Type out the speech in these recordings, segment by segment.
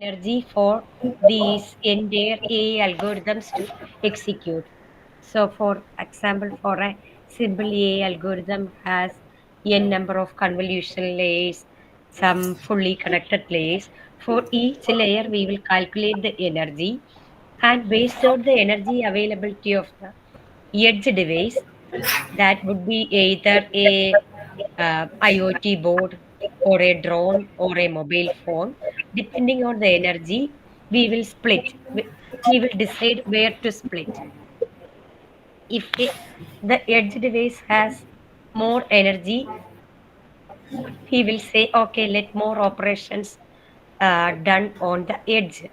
energy for these entire AI algorithms to execute. So, for example, for a simple AI algorithm has n number of convolution layers, some fully connected layers. For each layer, we will calculate the energy, and based on the energy availability of the edge device, that would be either a IoT board or a drone or a mobile phone. Depending on the energy, we will split. He will decide where to split. If the edge device has more energy, he will say, okay, let more operations done on the edge.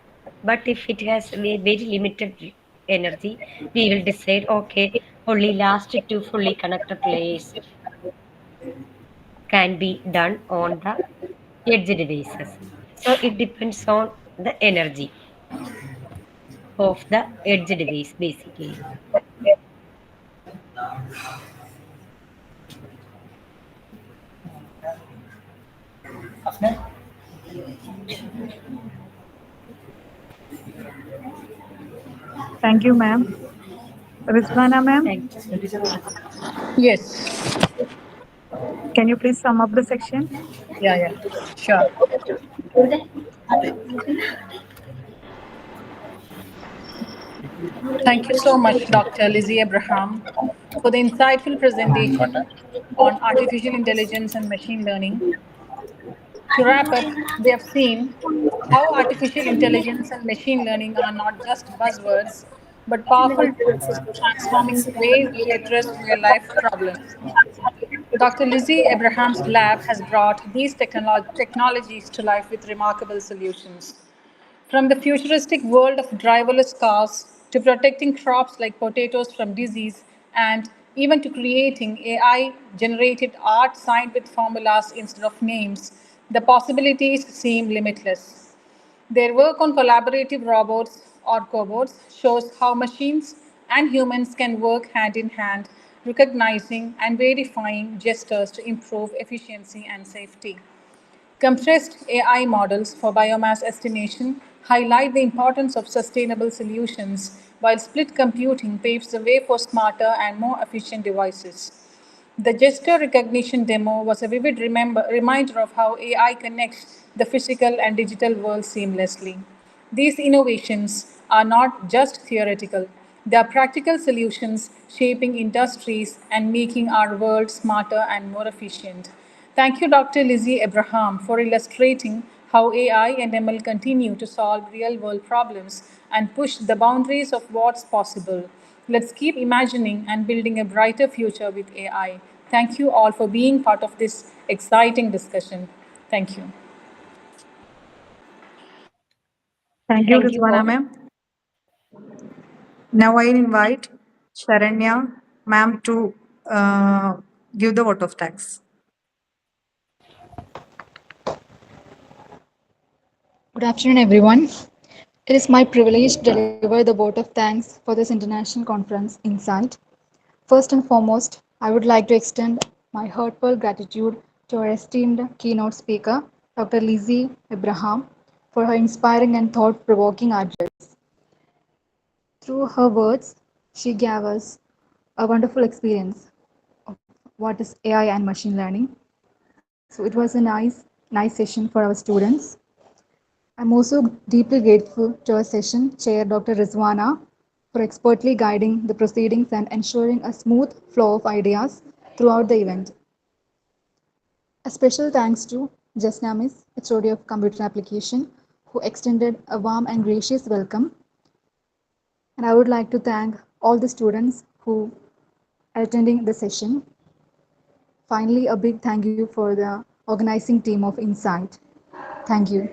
But if it has very limited energy, we will decide, okay, only last two fully connected layers can be done on the edge devices. So it depends on the energy of the edge device basically. Thank you, ma'am. Rizwana, ma'am, Thank you. Yes. can you please sum up the section? Yeah, yeah. Sure. Thank you so much, Dr. Lizzie Abraham, for the insightful presentation on artificial intelligence and machine learning. To wrap up, we have seen how artificial intelligence and machine learning are not just buzzwords, but powerful tools transforming the way we address real life problems. Dr. Lizzie Abraham's lab has brought these technologies to life with remarkable solutions. From the futuristic world of driverless cars to protecting crops like potatoes from disease and even to creating AI generated art signed with formulas instead of names, the possibilities seem limitless. Their work on collaborative robots or cobots shows how machines and humans can work hand in hand, recognizing and verifying gestures to improve efficiency and safety. Compressed AI models for biomass estimation highlight the importance of sustainable solutions, while split computing paves the way for smarter and more efficient devices. The gesture recognition demo was a vivid reminder of how AI connects the physical and digital worlds seamlessly. These innovations are not just theoretical, they are practical solutions shaping industries and making our world smarter and more efficient. Thank you, Dr. Lizzie Abraham, for illustrating how AI and ML continue to solve real world problems and push the boundaries of what's possible. Let's keep imagining and building a brighter future with AI. Thank you all for being part of this exciting discussion. Thank you. Thank you, Thank you Rizwana, all. ma'am. Now I invite Sharanya, ma'am, to uh, give the vote of thanks. Good afternoon, everyone. It is my privilege to deliver the vote of thanks for this international conference, Insight. First and foremost, I would like to extend my heartfelt gratitude to our esteemed keynote speaker, Dr. Lizzie Abraham, for her inspiring and thought provoking address. Through her words, she gave us a wonderful experience of what is AI and machine learning. So it was a nice session for our students. I'm also deeply grateful to our session chair, Dr. Rizwana, for expertly guiding the proceedings and ensuring a smooth flow of ideas throughout the event. A special thanks to Jasnamis, HOD of Computer Application, who extended a warm and gracious welcome. And I would like to thank all the students who are attending the session. Finally, a big thank you for the organizing team of Insight. Thank you.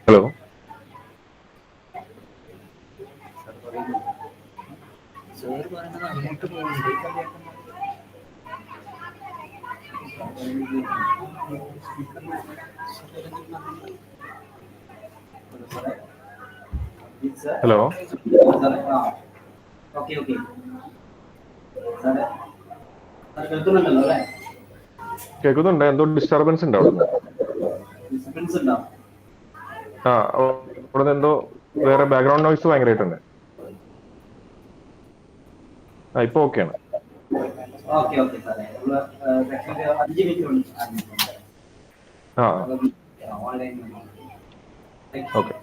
Hello. Hello. കേൾക്കുന്നുണ്ട്. എന്തോ disturbance ഉണ്ട് അവിടുന്ന്. ആ, അവിടുന്ന് എന്തോ വേറെ background noise ഭയങ്കരമായിട്ടുണ്ട്. ഇപ്പൊ ഓക്കെയാണ്. ആ, okay.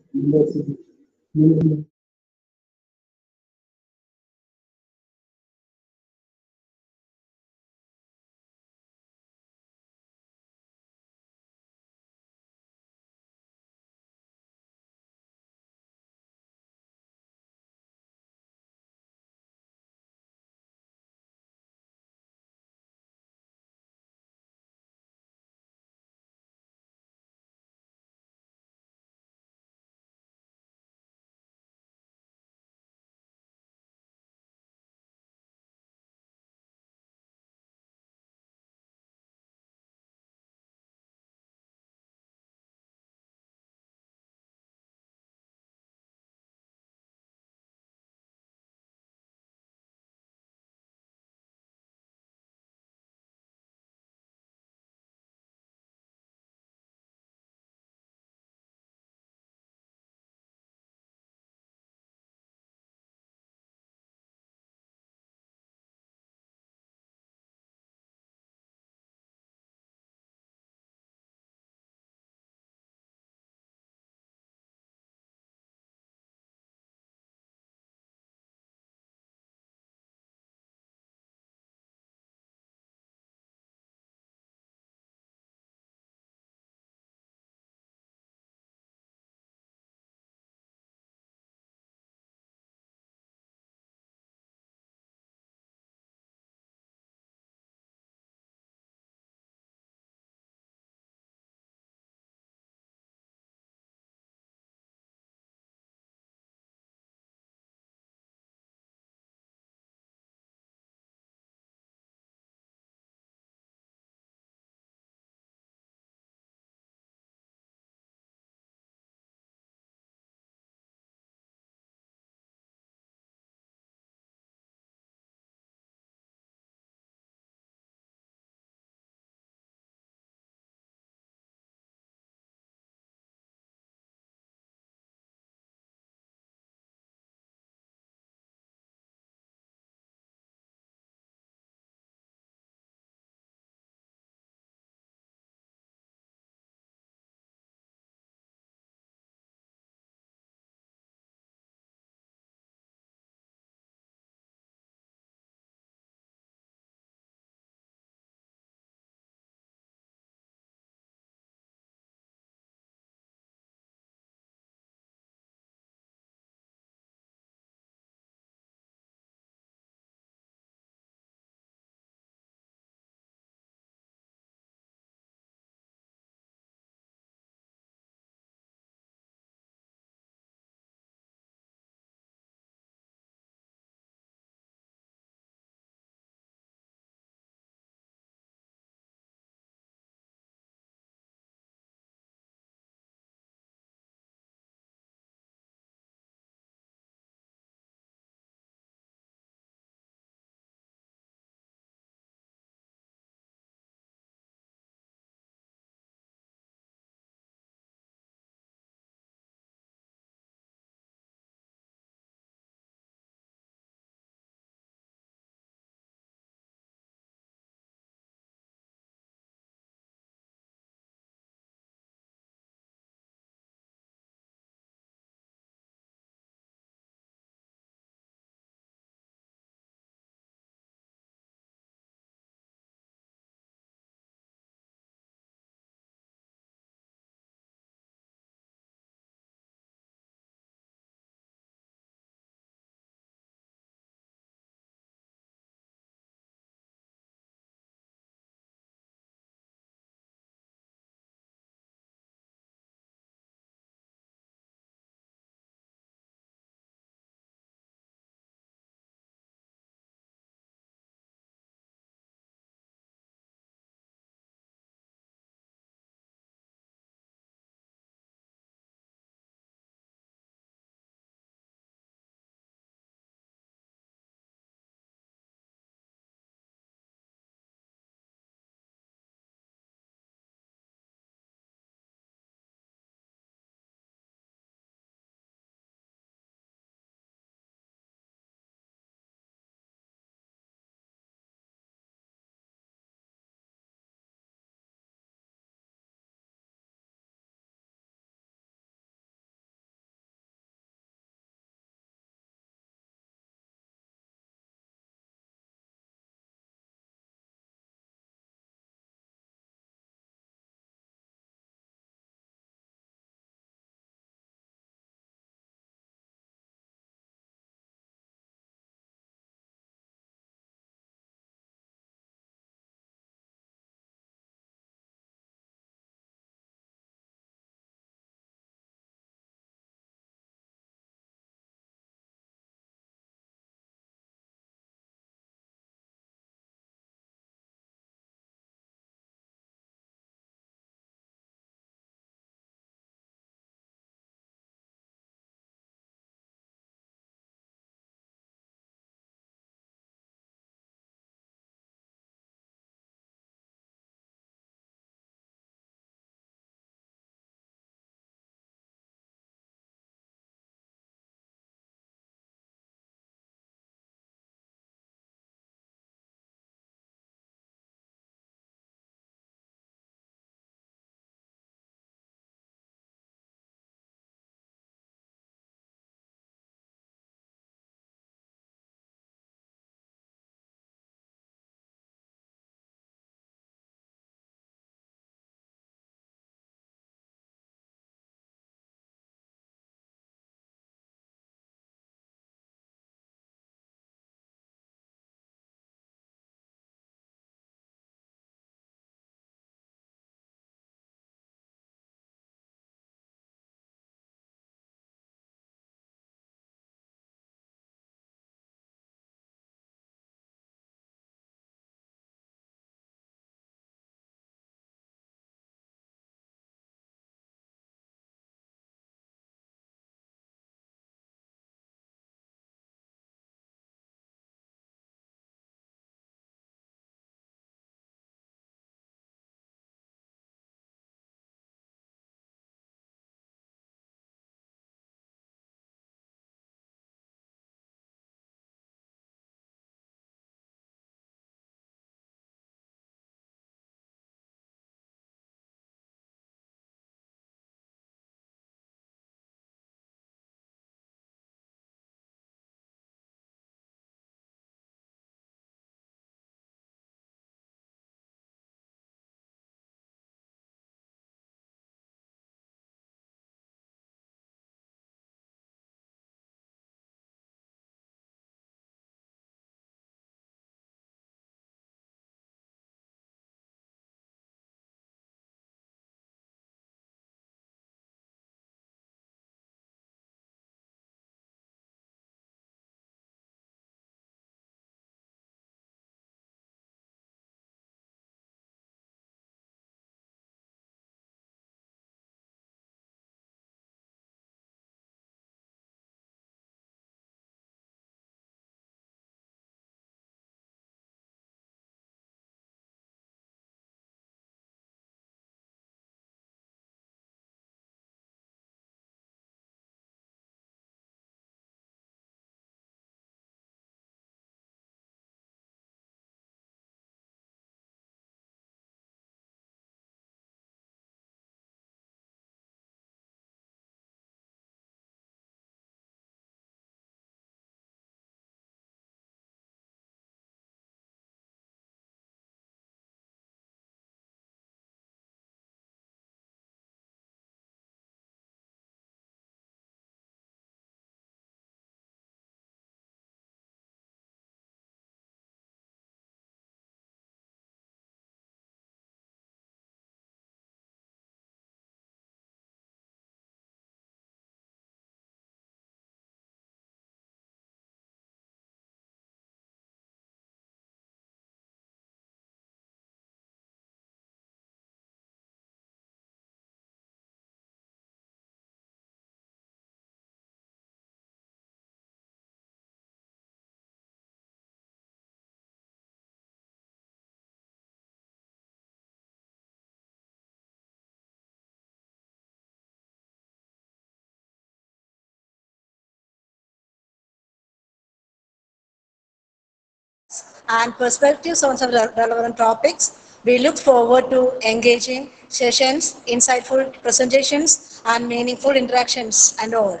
and perspectives on some relevant topics. We look forward to engaging sessions, insightful presentations, and meaningful interactions and all.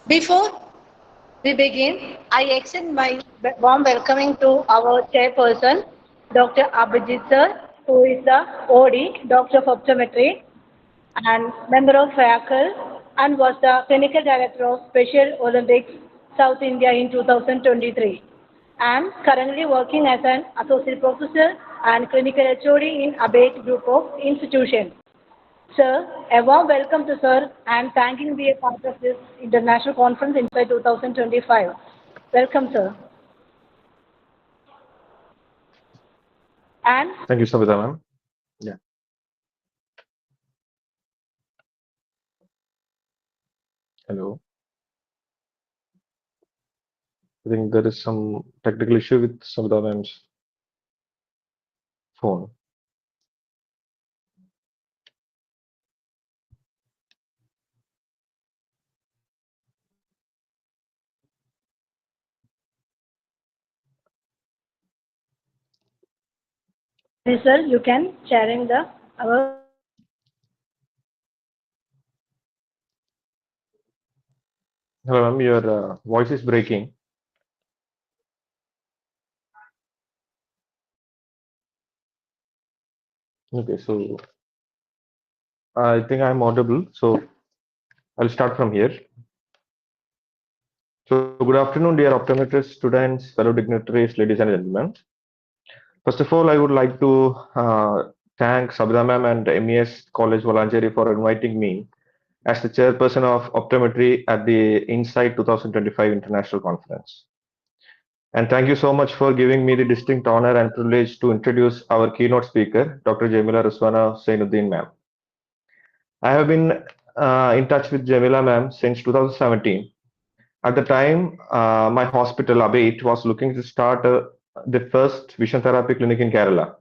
Before we begin, I extend my warm welcoming to our chairperson, Dr. Abhijit sir, who is the OD, Doctor of Optometry, and member of faculty, and was the clinical director of Special Olympics South India in 2023. And currently working as an associate professor and clinical HOD in ABET group of institutions. Sir, a warm welcome to sir and thanking be a part of this international conference inside 2025. Welcome, sir. And Thank you, Sabita ma'am. Yeah. Hello. I think there is some technical issue with Sabita ma'am's phone. sir, you can sharing the our. Hello, ma'am. Your voice is breaking. Okay, so I think I'm audible. So I'll start from here. So good afternoon, dear optometrists, students, fellow dignitaries, ladies and gentlemen. First of all, I would like to thank Sabita ma'am and MES College Volunteering for inviting me as the chairperson of optometry at the Insight 2025 International Conference. And thank you so much for giving me the distinct honor and privilege to introduce our keynote speaker, Dr. Jamila Ruswana Zainuddin ma'am. I have been in touch with Jamila ma'am since 2017. At the time, my hospital, Abate, was looking to start the first vision therapy clinic in Kerala.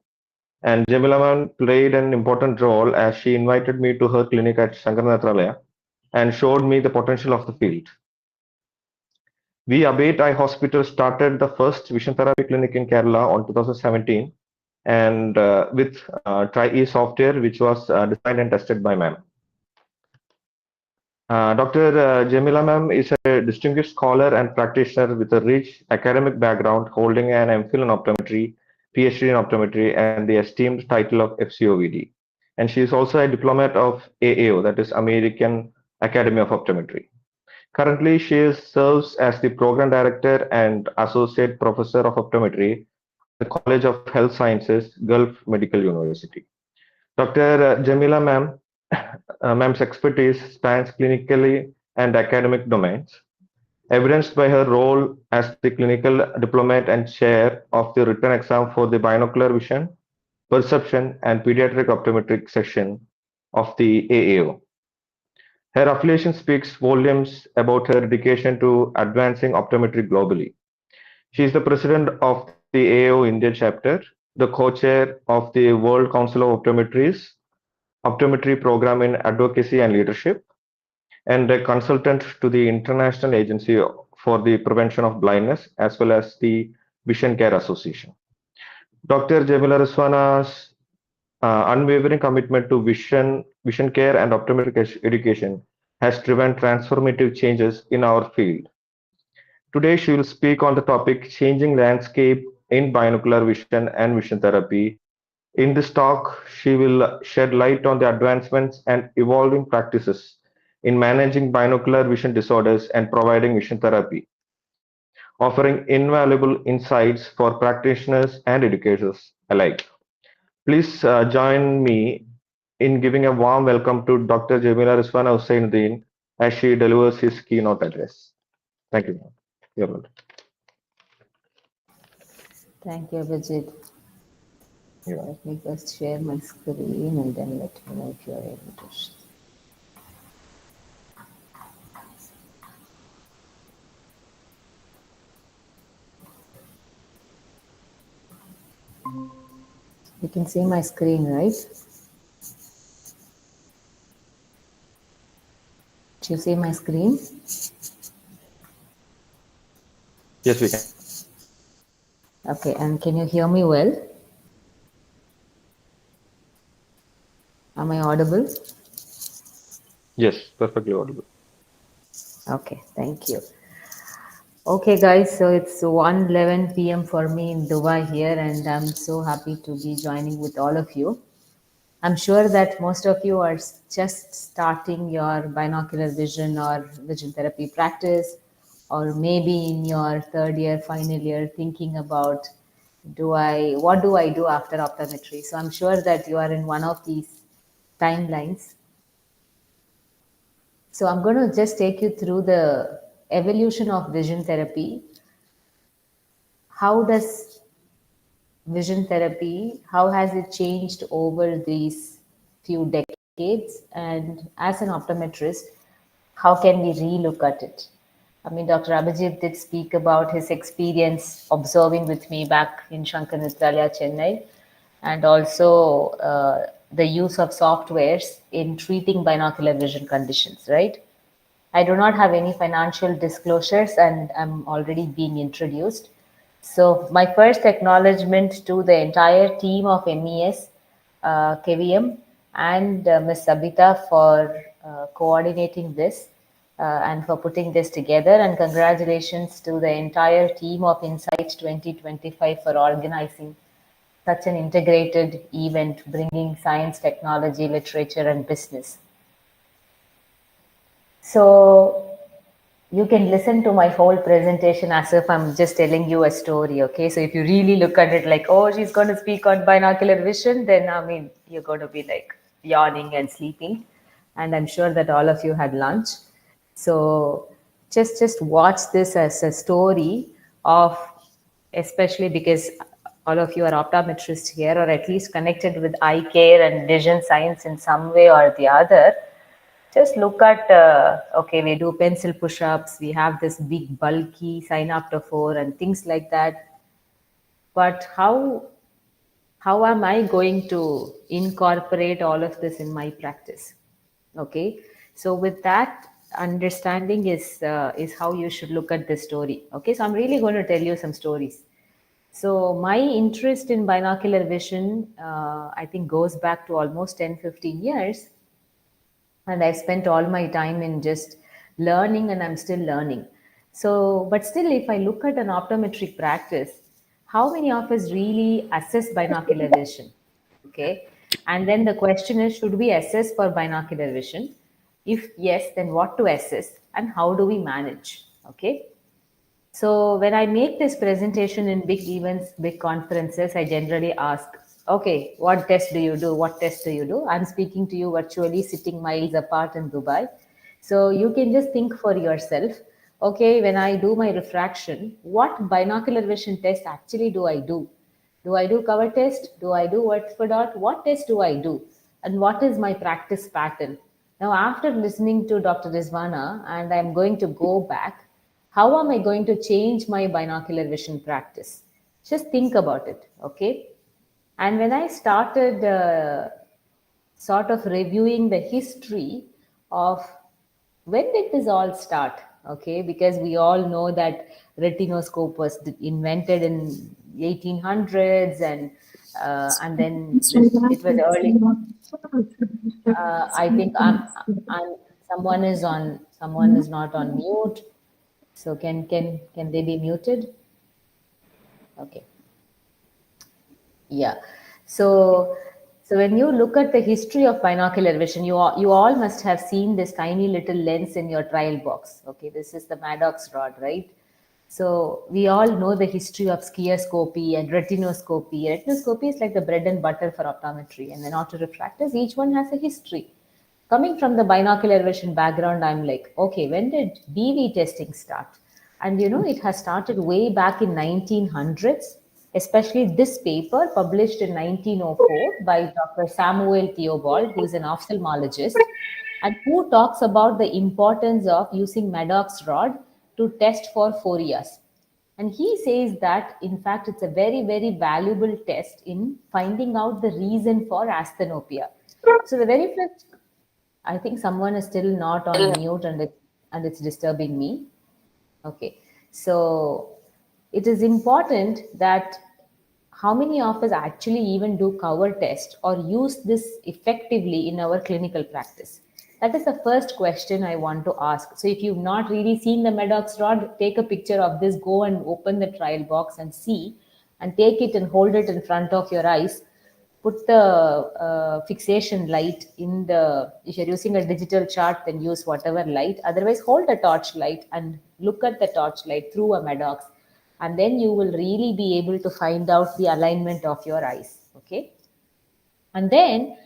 And Jamila ma'am played an important role as she invited me to her clinic at Shankaranatralaya and showed me the potential of the field. We, Abate Eye Hospital, started the first vision therapy clinic in Kerala on 2017 and with Tri-E software, which was designed and tested by ma'am. Dr. Jamila ma'am is a distinguished scholar and practitioner with a rich academic background, holding an MPhil in optometry, PhD in optometry, and the esteemed title of FCOVD. And she is also a diplomat of AAO, that is American Academy of Optometry. Currently, she serves as the program director and associate professor of optometry at the College of Health Sciences, Gulf Medical University. Dr. Jamila ma'am's expertise spans clinically and academic domains, evidenced by her role as the clinical diplomat and chair of the written exam for the binocular vision, perception, and pediatric optometric section of the AAO. Her affiliation speaks volumes about her dedication to advancing optometry globally. She is the president of the AAO India chapter, the co-chair of the World Council of Optometry's Optometry Program in Advocacy and Leadership, and a consultant to the International Agency for the Prevention of Blindness, as well as the Vision Care Association. Dr. Jamila Ruswana's unwavering commitment to vision care and optometric education has driven transformative changes in our field. Today, she will speak on the topic Changing Landscape in Binocular Vision and Vision Therapy. In this talk, she will shed light on the advancements and evolving practices in managing binocular vision disorders and providing vision therapy, offering invaluable insights for practitioners and educators alike. Please join me in giving a warm welcome to Dr. Jamila Rizwana Husainuddin as she delivers his keynote address. Thank you. You're welcome. Thank you, Abhijit. Yeah. Let me first share my screen and then let me know if you are able to. You can see my screen, right? Do you see my screen? Yes, we can. Okay, and can you hear me well? Am I audible? Yes, perfectly audible. Okay, thank you. Okay, guys, so it's 1:11 p.m. for me in Dubai here, and I'm so happy to be joining with all of you. I'm sure that most of you are just starting your binocular vision or vision therapy practice, or maybe in your third year, final year, thinking about what do I do after optometry? So I'm sure that you are in one of these timelines. So I'm going to just take you through the evolution of vision therapy. How does vision therapy, how has it changed over these few decades? And as an optometrist, how can we relook at it? I mean, Dr. Abhijit did speak about his experience observing with me back in Shankar Nitralaya, Chennai, and also the use of softwares in treating binocular vision conditions, right? I do not have any financial disclosures and I'm already being introduced. So, my first acknowledgement to the entire team of MES, Keveeyam, and Ms. Sabita for coordinating this and for putting this together. And congratulations to the entire team of Insight 2025 for organizing such an integrated event, bringing science, technology, literature, and business. So, you can listen to my whole presentation as if I'm just telling you a story, okay? So if you really look at it like, oh, she's going to speak on binocular vision, then I mean, you're going to be like yawning and sleeping. And I'm sure that all of you had lunch. So just watch this as a story of, especially because all of you are optometrists here, or at least connected with eye care and vision science in some way or the other. Just look at, okay, we do pencil push-ups, we have this big bulky synaptophore and things like that. But how am I going to incorporate all of this in my practice? Okay, so with that understanding is how you should look at this story. Okay, so I'm really going to tell you some stories. So my interest in binocular vision, I think, goes back to almost 10-15 years, and I spent all my time in just learning, and I'm still learning. So, but still, if I look at an optometric practice, how many of us really assess binocular vision? Okay, and then the question is, should we assess for binocular vision? If yes, then what to assess and how do we manage? Okay, so when I make this presentation in big events, big conferences, I generally ask, okay, what test do you do? What test do you do? I'm speaking to you virtually, sitting miles apart in Dubai. So you can just think for yourself, okay, when I do my refraction, what binocular vision test actually do I do? Do I do cover test? Do I do word for dot? What test do I do? And what is my practice pattern? Now, after listening to Dr. Rizwana, and I'm going to go back, how am I going to change my binocular vision practice? Just think about it, okay? And when I started sort of reviewing the history of when did this all start, okay? Because we all know that retinoscope was invented in 1800s, and then this it was early. I think I'm someone is not on mute. So can they be muted? Okay. Yeah. So so when you look at the history of binocular vision, you all must have seen this tiny little lens in your trial box. Okay, this is the Maddox rod, right? So we all know the history of skioscopy and retinoscopy. Retinoscopy is like the bread and butter for optometry, and then autorefractors, each one has a history. Coming from the binocular vision background, I'm like, okay, when did BV testing start? And it has started way back in 1900s, especially this paper published in 1904 by Dr. Samuel Theobald, who is an ophthalmologist, and who talks about the importance of using Maddox rod to test for phoreas. And he says that, in fact, it's a very, very valuable test in finding out the reason for asthenopia. So the very first, I think someone is still not on mute, and it's disturbing me. Okay, so it is important that how many of us actually even do cover test or use this effectively in our clinical practice? That is the first question I want to ask. So if you've not really seen the Medox rod, take a picture of this, go and open the trial box and see, and take it and hold it in front of your eyes. Put the fixation light in the, if you're using a digital chart, then use whatever light. Otherwise, hold a torch light and look at the torch light through a Medox, and then you will really be able to find out the alignment of your eyes. Okay. And then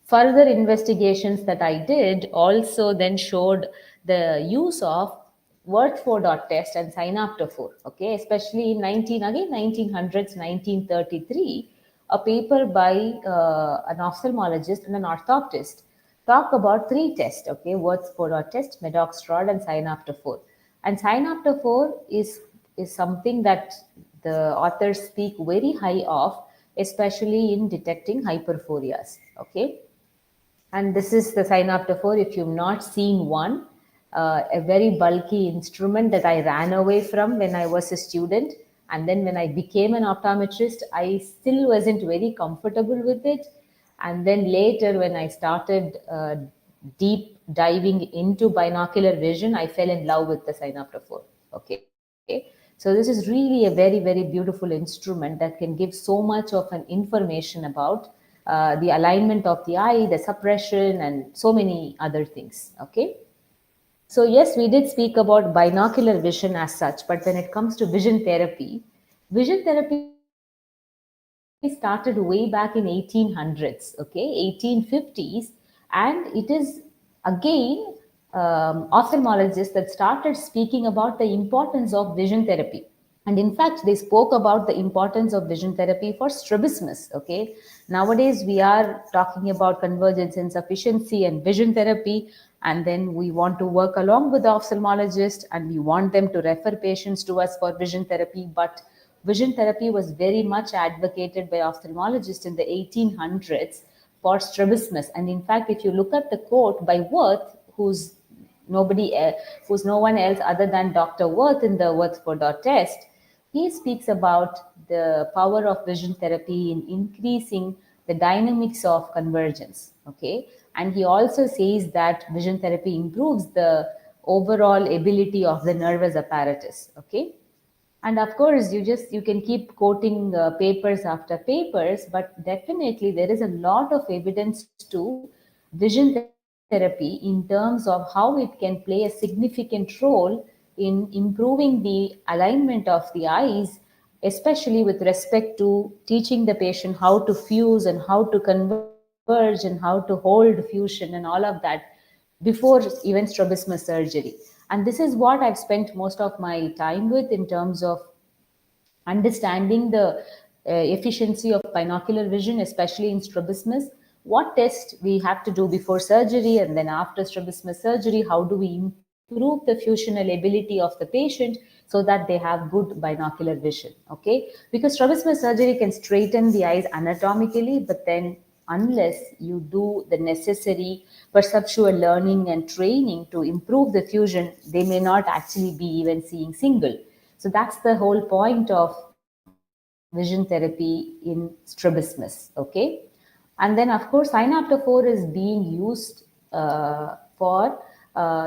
further investigations that I did also then showed the use of Worth4 dot test and synaptophore. Okay, especially in 1900s, 1933, a paper by an ophthalmologist and an orthoptist talk about three tests. Okay, Worth4 dot test, Medox rod, and synaptophore. And synaptophore is something that the authors speak very high of, especially in detecting hyperphorias. Okay, and this is the synaptophore. If you've not seen one, a very bulky instrument that I ran away from when I was a student, and then when I became an optometrist, I still wasn't very comfortable with it. And then later, when I started deep diving into binocular vision, I fell in love with the synaptophore. Okay, so this is really a very, very beautiful instrument that can give so much of an information about the alignment of the eye, the suppression, and so many other things. Okay. So yes, we did speak about binocular vision as such, but when it comes to vision therapy started way back in 1800s, okay, 1850s, and it is again ophthalmologists that started speaking about the importance of vision therapy. And in fact, they spoke about the importance of vision therapy for strabismus. Okay, nowadays we are talking about convergence insufficiency and vision therapy, and then we want to work along with the ophthalmologist and we want them to refer patients to us for vision therapy. But vision therapy was very much advocated by ophthalmologists in the 1800s for strabismus. And in fact, if you look at the quote by Worth, who's no one else other than Dr. Worth in the Worth4 dot test, he speaks about the power of vision therapy in increasing the dynamics of convergence. Okay, and he also says that vision therapy improves the overall ability of the nervous apparatus. Okay, and of course you can keep quoting papers after papers, but definitely there is a lot of evidence to vision therapy in terms of how it can play a significant role in improving the alignment of the eyes, especially with respect to teaching the patient how to fuse and how to converge and how to hold fusion and all of that before even strabismus surgery. And this is what I've spent most of my time with in terms of understanding the efficiency of binocular vision, especially in strabismus, what test we have to do before surgery, and then after strabismus surgery, how do we improve the fusional ability of the patient so that they have good binocular vision. Okay, because strabismus surgery can straighten the eyes anatomically, but then unless you do the necessary perceptual learning and training to improve the fusion, they may not actually be even seeing single. So that's the whole point of vision therapy in strabismus. Okay, and then of course synaptophore is being used for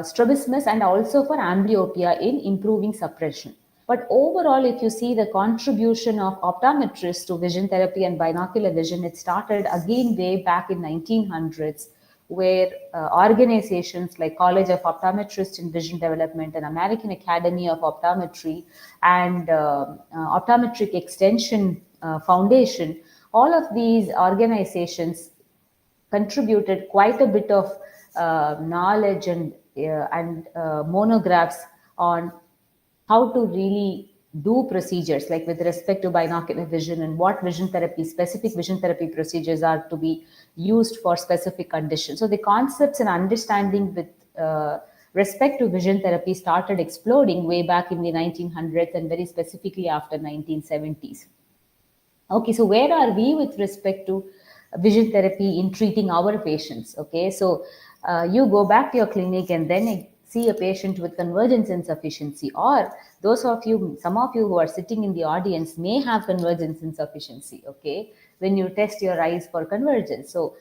strabismus and also for amblyopia in improving suppression. But overall, if you see the contribution of optometrists to vision therapy and binocular vision, it started again way back in 1900s, where organizations like College of Optometrists in Vision Development and American Academy of Optometry and Optometric Extension Foundation, all of these organizations contributed quite a bit of knowledge and monographs on how to really do procedures, like with respect to binocular vision and what vision therapy, specific vision therapy procedures are to be used for specific conditions. So the concepts and understanding with respect to vision therapy started exploding way back in the 1900s and very specifically after 1970s. Okay, so where are we with respect to vision therapy in treating our patients? Okay, so you go back to your clinic and then see a patient with convergence insufficiency, or some of you who are sitting in the audience may have convergence insufficiency, okay, when you test your eyes for convergence. So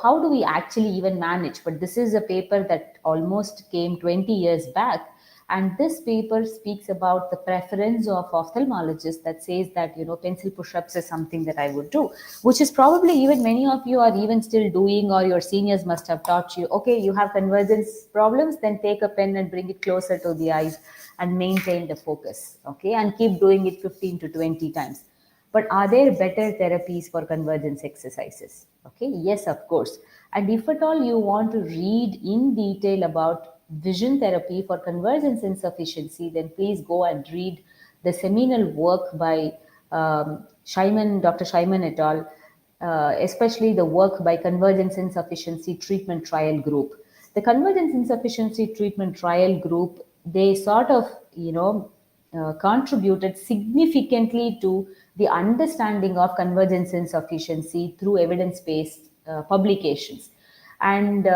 how do we actually even manage? But this is a paper that almost came 20 years back, and this paper speaks about the preference of ophthalmologists, that says that, you know, pencil push-ups is something that I would do, which is probably even many of you are even still doing, or your seniors must have taught you, okay, you have convergence problems, then take a pen and bring it closer to the eyes and maintain the focus, okay, and keep doing it 15 to 20 times. But are there better therapies for convergence exercises? Okay, yes, of course. And if at all you want to read in detail about vision therapy for convergence insufficiency, then please go and read the seminal work by Dr. Scheiman et al., especially the work by Convergence Insufficiency Treatment Trial Group. The Convergence Insufficiency Treatment Trial Group, they sort of, contributed significantly to the understanding of convergence insufficiency through evidence-based publications. And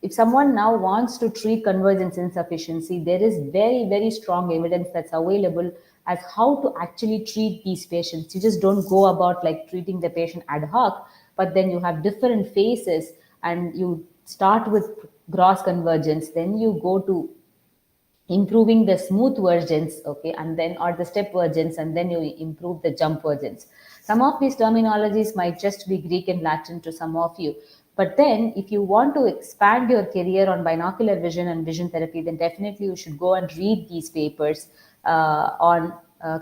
if someone now wants to treat convergence insufficiency, there is very, very strong evidence that's available as how to actually treat these patients. You just don't go about like treating the patient ad hoc, but then you have different phases, and you start with gross convergence, then you go to improving the smooth versions, okay, and then, or the step versions, and then you improve the jump versions. Some of these terminologies might just be Greek and Latin to some of you, but then if you want to expand your career on binocular vision and vision therapy, then definitely you should go and read these papers on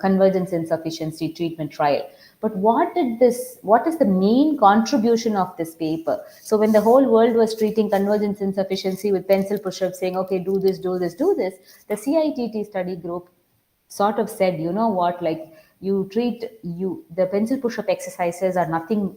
convergence insufficiency treatment trial. But what is the main contribution of this paper? So when the whole world was treating convergence insufficiency with pencil push-ups, saying, okay, do this, do this, do this, the CITT study group sort of said, you know what, like the pencil push-up exercises are nothing,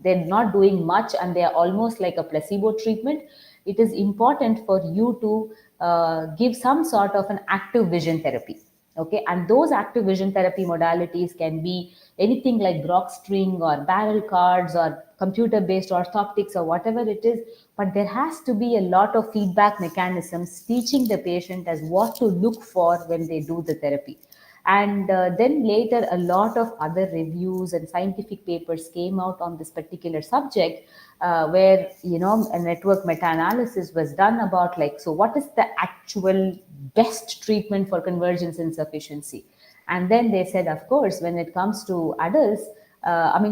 they're not doing much, and they are almost like a placebo treatment. It is important for you to give some sort of an active vision therapy. Okay, and those active vision therapy modalities can be anything like Brock string or barrel cards or computer based orthoptics or whatever it is, but there has to be a lot of feedback mechanisms teaching the patient as what to look for when they do the therapy. And then later a lot of other reviews and scientific papers came out on this particular subject, where, you know, a network meta-analysis was done about, like, so what is the actual best treatment for convergence insufficiency? And then they said, of course, when it comes to adults,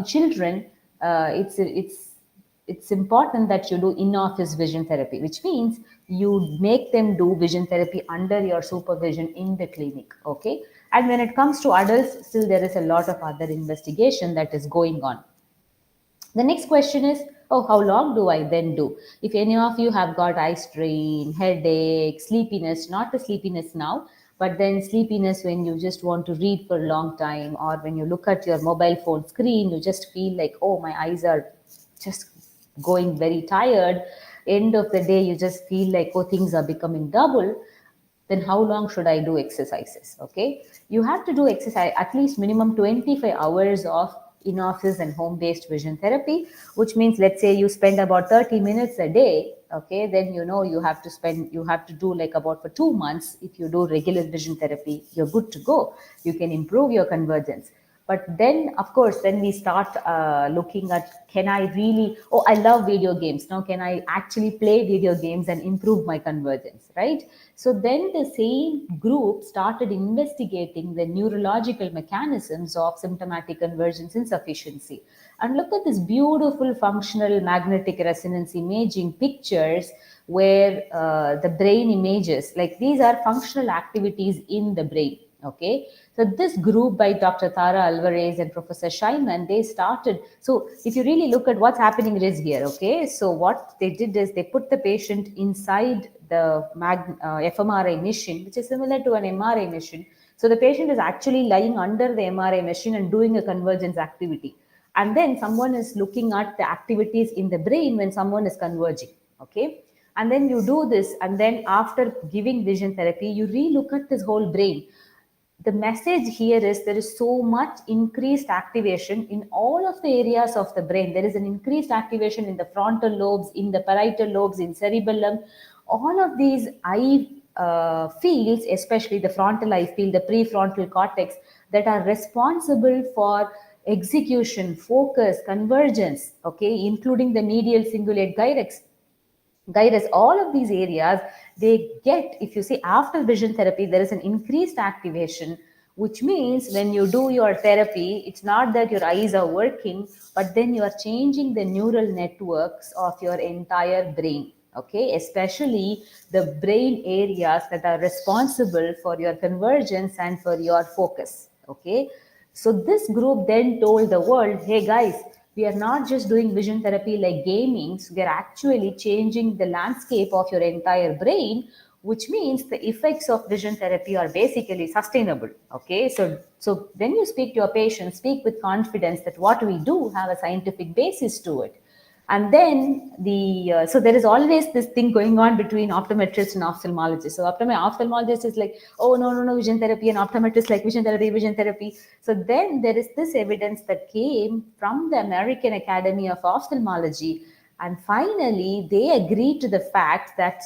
children, it's important that you do in-office vision therapy, which means you make them do vision therapy under your supervision in the clinic, okay? And when it comes to adults, still there is a lot of other investigation that is going on. The next question is, oh, how long do I then do? If any of you have got eye strain, headache, sleepiness, not the sleepiness now, but then sleepiness when you just want to read for a long time, or when you look at your mobile phone screen, you just feel like, oh, my eyes are just going very tired. End of the day, you just feel like, oh, things are becoming double. Then how long should I do exercises? Okay, you have to do exercise at least minimum 25 hours of in-office and home-based vision therapy, which means, let's say you spend about 30 minutes a day, okay, then you have to do like about for 2 months. If you do regular vision therapy, you're good to go. You can improve your convergence. But then, of course, then we start looking at, can I really, oh, I love video games. Now, can I actually play video games and improve my convergence, right? So then the same group started investigating the neurological mechanisms of symptomatic convergence insufficiency. And look at this beautiful functional magnetic resonance imaging pictures where the brain images, like these are functional activities in the brain. Okay, so this group by Dr. Tara Alvarez and Professor Scheiman, they started. So if you really look at what's happening is here, okay, so what they did is they put the patient inside the fMRI machine, which is similar to an MRI machine. So the patient is actually lying under the MRI machine and doing a convergence activity. And then someone is looking at the activities in the brain when someone is converging, okay. And then you do this, and then after giving vision therapy, you re-look at this whole brain. The message here is there is so much increased activation in all of the areas of the brain. There is an increased activation in the frontal lobes, in the parietal lobes, in cerebellum. all of these eye fields, especially the frontal eye field, the prefrontal cortex, that are responsible for execution, focus, convergence, okay, including the medial cingulate gyrus, all of these areas, they get, if you see after vision therapy, there is an increased activation, which means when you do your therapy, it's not that your eyes are working, but then you are changing the neural networks of your entire brain. Okay, especially the brain areas that are responsible for your convergence and for your focus. Okay, so this group then told the world, hey guys, we are not just doing vision therapy like gaming, so we are actually changing the landscape of your entire brain, which means the effects of vision therapy are basically sustainable. Okay, so when you speak to your patient, speak with confidence that what we do have a scientific basis to it. And then so there is always this thing going on between optometrist and ophthalmologist. So ophthalmologist is like, oh no, vision therapy, and optometrist like vision therapy. So then there is this evidence that came from the American Academy of Ophthalmology, and finally they agreed to the fact that,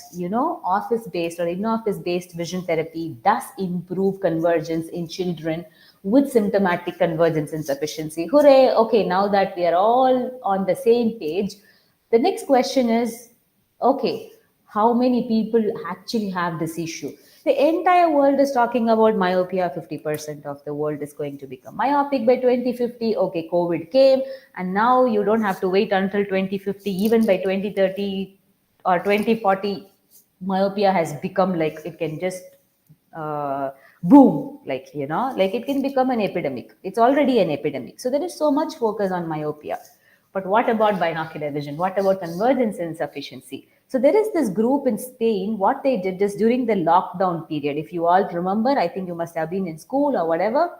office based or in office based vision therapy does improve convergence in children with symptomatic convergence insufficiency. Hooray! Okay, now that we are all on the same page, the next question is, okay, how many people actually have this issue? The entire world is talking about myopia. 50% of the world is going to become myopic by 2050. Okay, COVID came, and now you don't have to wait until 2050. Even by 2030 or 2040, myopia has become like, it can just boom, like, like it can become an epidemic. It's already an epidemic. So there is so much focus on myopia. But what about binocular vision? What about convergence insufficiency? So there is this group in Spain. What they did is, during the lockdown period, if you all remember, I think you must have been in school or whatever,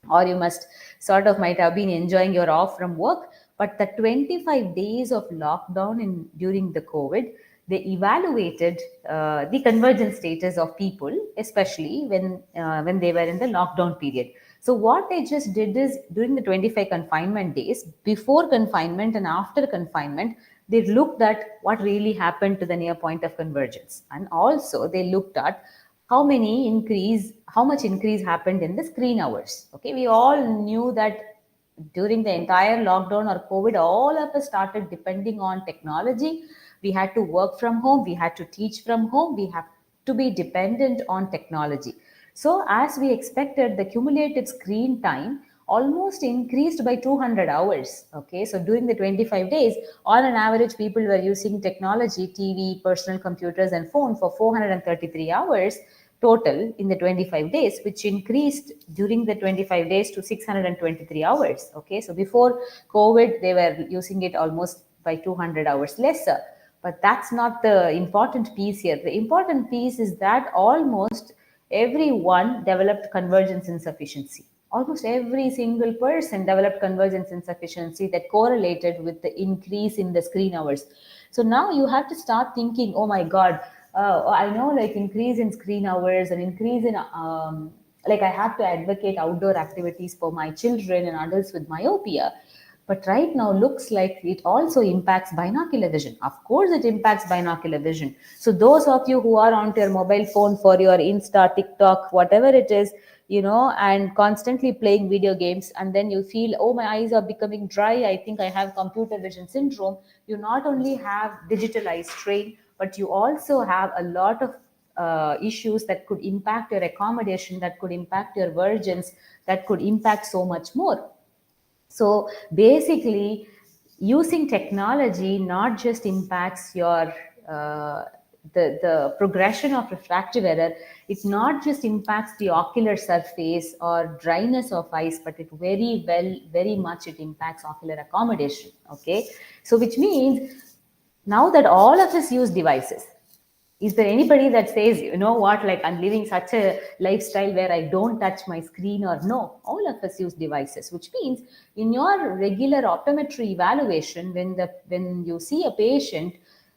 or you must sort of might have been enjoying your off from work. But the 25 days of lockdown during the COVID, they evaluated the convergence status of people, especially when they were in the lockdown period. So what they just did is, during the 25 confinement days, before confinement and after confinement, they looked at what really happened to the near point of convergence, and also they looked at how much increase happened in the screen hours. Okay, we all knew that during the entire lockdown or COVID, all of us started depending on technology. We had to work from home, we had to teach from home, we have to be dependent on technology. So as we expected, the cumulative screen time almost increased by 200 hours. Okay, so during the 25 days, on an average, people were using technology, TV, personal computers, and phone for 433 hours total in the 25 days, which increased during the 25 days to 623 hours. Okay, so before COVID, they were using it almost by 200 hours lesser. But that's not the important piece here. The important piece is that almost everyone developed convergence insufficiency. Almost every single person developed convergence insufficiency that correlated with the increase in the screen hours. So now you have to start thinking, oh my God, I know, like, increase in screen hours and increase in, like, I have to advocate outdoor activities for my children and adults with myopia. But right now looks like it also impacts binocular vision. Of course, it impacts binocular vision. So those of you who are on your mobile phone for your Insta, TikTok, whatever it is, and constantly playing video games, and then you feel, oh, my eyes are becoming dry, I think I have computer vision syndrome. You not only have digital eye strain, but you also have a lot of issues that could impact your accommodation, that could impact your vergence, that could impact so much more. So basically, using technology not just impacts your the progression of refractive error. It not just impacts the ocular surface or dryness of eyes, but it very much it impacts ocular accommodation. Okay, so which means now that all of us use devices, is there anybody that says, you know what, like, I'm living such a lifestyle where I don't touch my screen? Or no, all of us use devices, which means in your regular optometry evaluation, when you see a patient,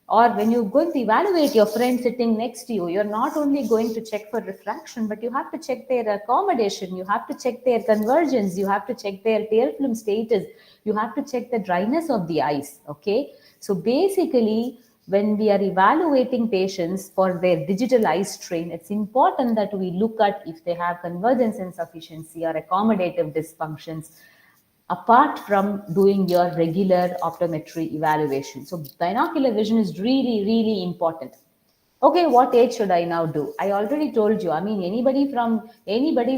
or when you're going to evaluate your friend sitting next to you, you're not only going to check for refraction, but you have to check their accommodation, you have to check their convergence, you have to check their tear film status, you have to check the dryness of the eyes. Okay, so basically, when we are evaluating patients for their digital eye strain, it's important that we look at if they have convergence insufficiency or accommodative dysfunctions, apart from doing your regular optometry evaluation. So binocular vision is really, really important. Okay, what age should I now do? I already told you. I mean, anybody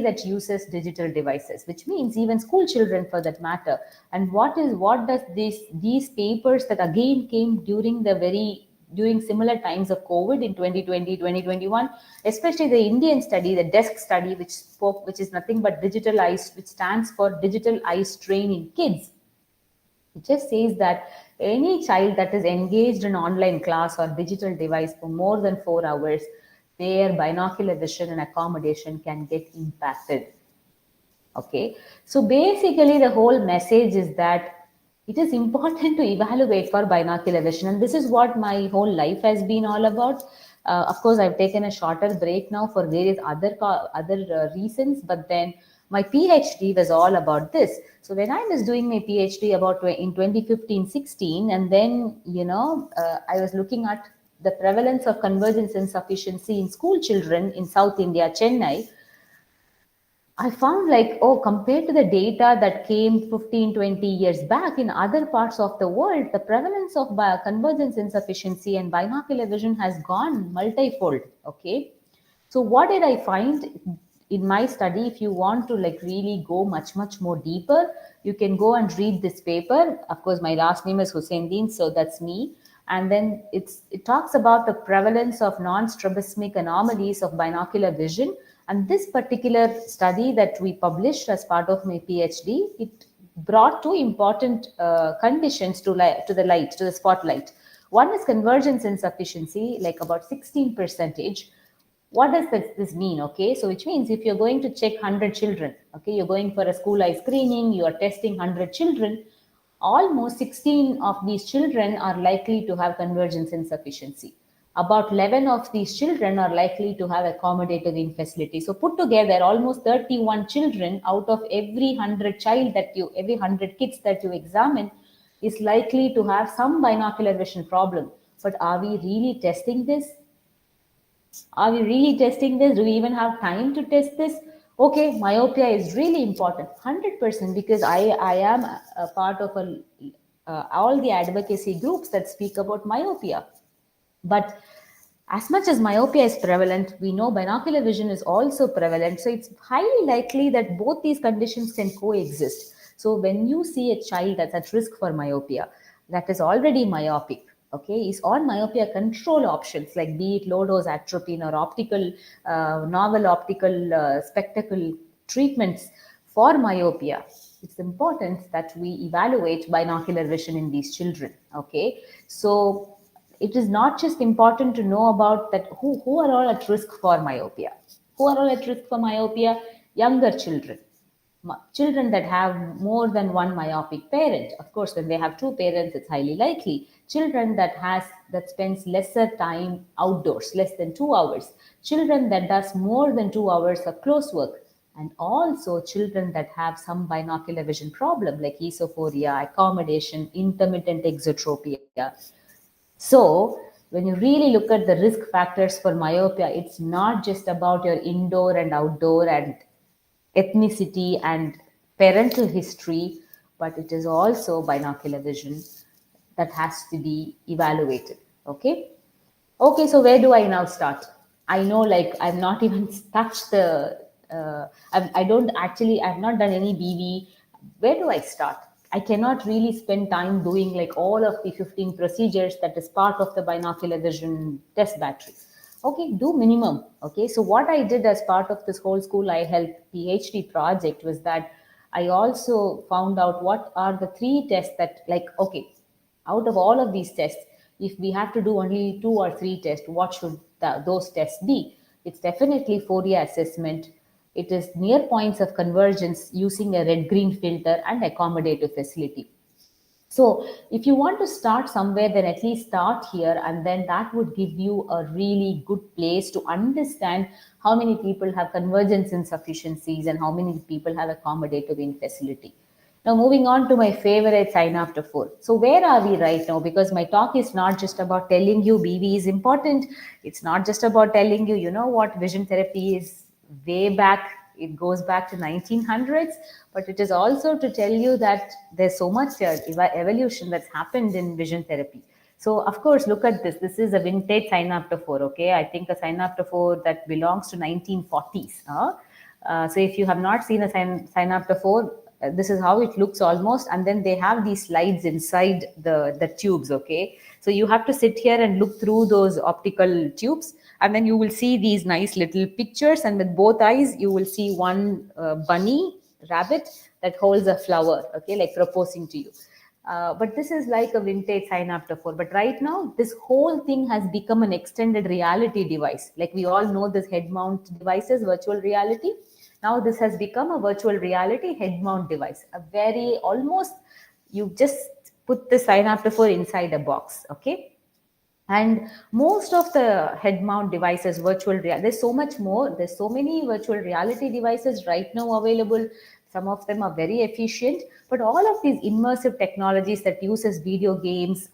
that uses digital devices, which means even school children for that matter. And what does these papers that again came during similar times of COVID in 2020, 2021, especially the Indian study, the desk study, which is nothing but digital eyes, which stands for digital eye strain in kids. It just says that any child that is engaged in online class or digital device for more than 4 hours, their binocular vision and accommodation can get impacted. Okay, so basically the whole message is that it is important to evaluate for binocular vision, and this is what my whole life has been all about. Of course, I've taken a shorter break now for various other reasons, but then my PhD was all about this. So when I was doing my PhD in 2015-16, and then I was looking at the prevalence of convergence insufficiency in school children in South India, Chennai. I found like, oh, compared to the data that came 15, 20 years back in other parts of the world, the prevalence of convergence insufficiency and binocular vision has gone multifold. Okay. So what did I find in my study? If you want to like really go much, much more deeper, you can go and read this paper. Of course, my last name is Hussein, so that's me. And then it talks about the prevalence of non-strabismic anomalies of binocular vision. And this particular study that we published as part of my PhD, it brought two important conditions to the spotlight. One is convergence insufficiency, like about 16 percentage. What does this mean? Okay, so which means if you're going to check 100 children, okay, you're going for a school eye screening, you are testing 100 children, almost 16 of these children are likely to have convergence insufficiency. About 11 of these children are likely to have accommodative infacility. So put together, almost 31 children out of every 100 kids that you examine is likely to have some binocular vision problem. But are we really testing this? Are we really testing this? Do we even have time to test this? Okay, myopia is really important, 100%, because I am a part of all the advocacy groups that speak about myopia. But as much as myopia is prevalent, we know binocular vision is also prevalent. So it's highly likely that both these conditions can coexist. So when you see a child that's at risk for myopia, that is already myopic, okay, is on myopia control options like be it low dose atropine or novel optical spectacle treatments for myopia, it's important that we evaluate binocular vision in these children. Okay, so it is not just important to know about that who are all at risk for myopia. Who are all at risk for myopia? Younger children. Children that have more than one myopic parent. Of course, when they have two parents, it's highly likely. Children that spends lesser time outdoors, less than 2 hours. Children that does more than 2 hours of close work. And also children that have some binocular vision problem like esophoria, accommodation, intermittent exotropia. So, when you really look at the risk factors for myopia, it's not just about your indoor and outdoor and ethnicity and parental history, but it is also binocular vision that has to be evaluated. Okay. Okay, so where do I now start? I know, like, I've not even touched I've not done any BV. Where do I start? I cannot really spend time doing like all of the 15 procedures that is part of the binocular vision test battery. Okay, do minimum. Okay, so what I did as part of this whole school eye health PhD project was that I also found out what are the three tests that, like, okay, out of all of these tests, if we have to do only 2 or 3 tests, what should those tests be? It's definitely Fourier assessment. It is near points of convergence using a red-green filter and accommodative facility. So if you want to start somewhere, then at least start here, and then that would give you a really good place to understand how many people have convergence insufficiencies and how many people have accommodative infacility. Now, moving on to my favorite sign after 4. So, where are we right now? Because my talk is not just about telling you BV is important. It's not just about telling you, you know what, vision therapy is way back. It goes back to 1900s, but it is also to tell you that there's so much evolution that's happened in vision therapy. So, of course, look at this. This is a vintage sign after 4. Okay, I think a sign after 4 that belongs to 1940s. So if you have not seen a sign after 4, this is how it looks almost, and then they have these slides inside the tubes. Okay, so you have to sit here and look through those optical tubes, and then you will see these nice little pictures, and with both eyes you will see one bunny rabbit that holds a flower, okay, like proposing to you. But this is like a vintage sign after 4. But right now, this whole thing has become an extended reality device. Like we all know this head mount devices, virtual reality. Now this has become a virtual reality head mount device. A very almost, you just put the sign after 4 inside a box, okay? And most of the head mount devices, virtual reality, there's so much more, there's so many virtual reality devices right now available. Some of them are very efficient, but all of these immersive technologies that uses video games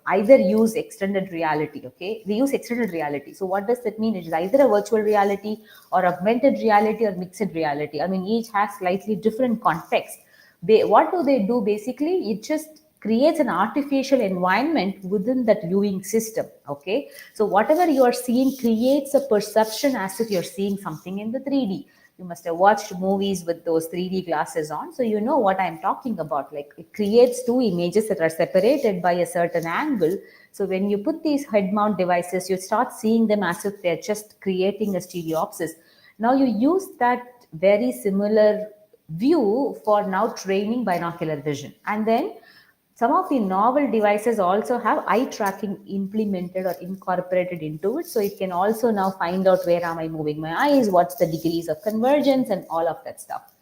either use extended reality. Okay, they use extended reality. So what does that mean? It is either a virtual reality or augmented reality or mixed reality. I mean, each has slightly different context. What do they do basically? It just creates an artificial environment within that viewing system. Okay, so whatever you are seeing creates a perception as if you're seeing something in the 3D. You must have watched movies with those 3D glasses on, so you know what I'm talking about. Like, it creates two images that are separated by a certain angle. So when you put these head mount devices, you start seeing them as if they're just creating a stereopsis. Now you use that very similar view for now training binocular vision. And then some of the novel devices also have eye tracking implemented or incorporated into it. So it can also now find out where am I moving my eyes, what's the degrees of convergence, and all of that stuff.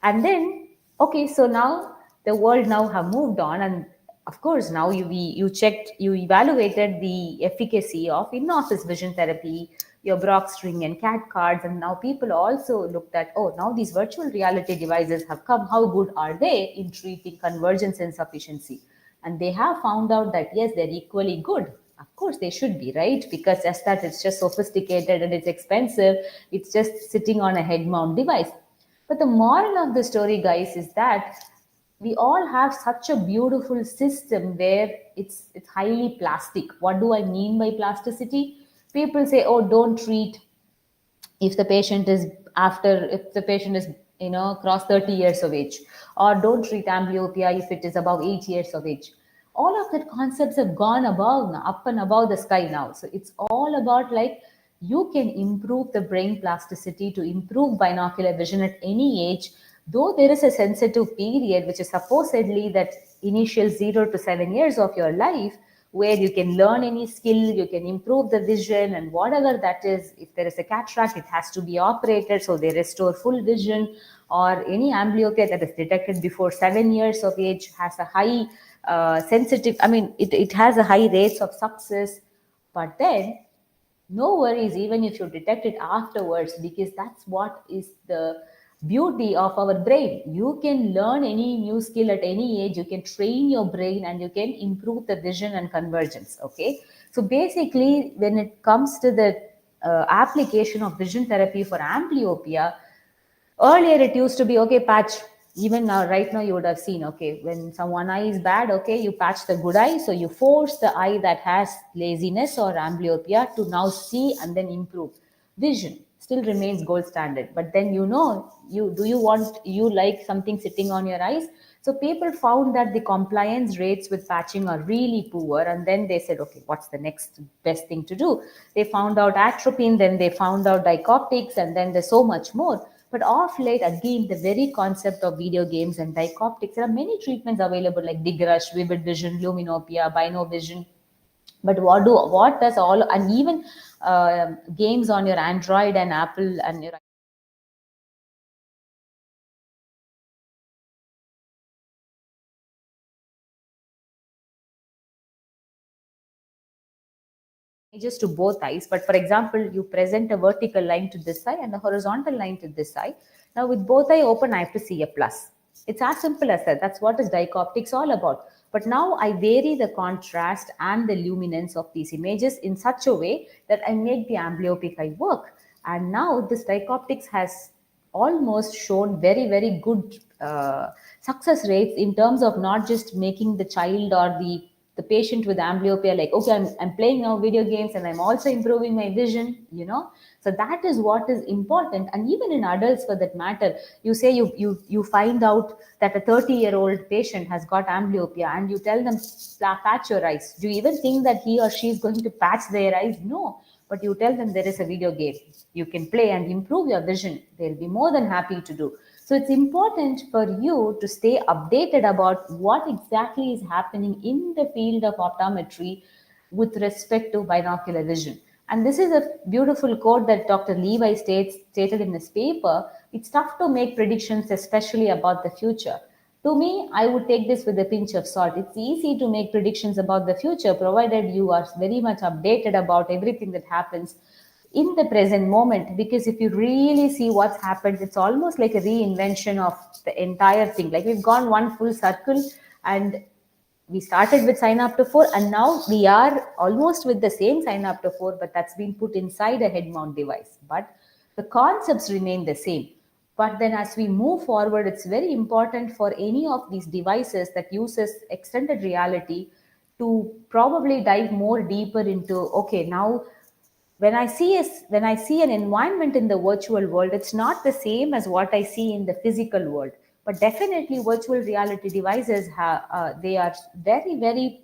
And then, okay, so now the world now have moved on, and of course now you checked, you evaluated the efficacy of in-office vision therapy, your Brock string and cat cards, and now people also looked at, oh, now these virtual reality devices have come, how good are they in treating convergence insufficiency? And they have found out that yes, they're equally good. Of course they should be, right? Because just that it's just sophisticated and it's expensive, it's just sitting on a head mount device. But the moral of the story, guys, is that we all have such a beautiful system where it's highly plastic. What do I mean by plasticity? People say, oh, don't treat if the patient is if the patient is cross 30 years of age, or don't treat amblyopia if it is above 8 years of age. All of that concepts have gone above now, up and above the sky now. So it's all about, like, you can improve the brain plasticity to improve binocular vision at any age, though there is a sensitive period which is supposedly that initial 0 to 7 years of your life, where you can learn any skill, you can improve the vision, and whatever that is. If there is a cataract, it has to be operated, so they restore full vision. Or any amblyopia that is detected before 7 years of age has a high sensitive, I mean, it has a high rates of success. But then, no worries even if you detect it afterwards, because that's what is the beauty of our brain. You can learn any new skill at any age, you can train your brain, and you can improve the vision and convergence. Okay, so basically when it comes to the application of vision therapy for amblyopia, earlier it used to be, okay, patch. Even now, right now, you would have seen, okay, when someone eye is bad, okay, you patch the good eye, so you force the eye that has laziness or amblyopia to now see and then improve. Vision still remains gold standard, but then, you like something sitting on your eyes? So people found that the compliance rates with patching are really poor, and then they said, okay, what's the next best thing to do? They found out atropine, then they found out dioptics, and then there's so much more. But of late, again, the very concept of video games and dioptics, there are many treatments available like Digrush, Vivid Vision, Luminopia, Binovision. But what does all, and even games on your Android and Apple and your images to both eyes. But for example, you present a vertical line to this eye and a horizontal line to this eye. Now with both eye open, I have to see a plus. It's as simple as that. That's what is dioptics all about. But now I vary the contrast and the luminance of these images in such a way that I make the amblyopic eye work. And now this dioptics has almost shown very, very good success rates in terms of not just making the child or the patient with amblyopia like, okay, I'm playing now video games and I'm also improving my vision, so that is what is important. And even in adults for that matter, you say you find out that a 30-year-old patient has got amblyopia and you tell them patch your eyes. Do you even think that he or she is going to patch their eyes? No. But you tell them there is a video game you can play and improve your vision, they'll be more than happy to do. So it's important for you to stay updated about what exactly is happening in the field of optometry with respect to binocular vision. And this is a beautiful quote that Dr. Levi stated in his paper. It's tough to make predictions, especially about the future. To me, I would take this with a pinch of salt. It's easy to make predictions about the future, provided you are very much updated about everything that happens in the present moment. Because if you really see what's happened, it's almost like a reinvention of the entire thing. Like we've gone one full circle, and we started with Synaptophore, and now we are almost with the same Synaptophore, but that's been put inside a head mount device. But the concepts remain the same. But then as we move forward, it's very important for any of these devices that uses extended reality to probably dive more deeper into, okay, now when I see an environment in the virtual world, it's not the same as what I see in the physical world. But definitely virtual reality devices they are very, very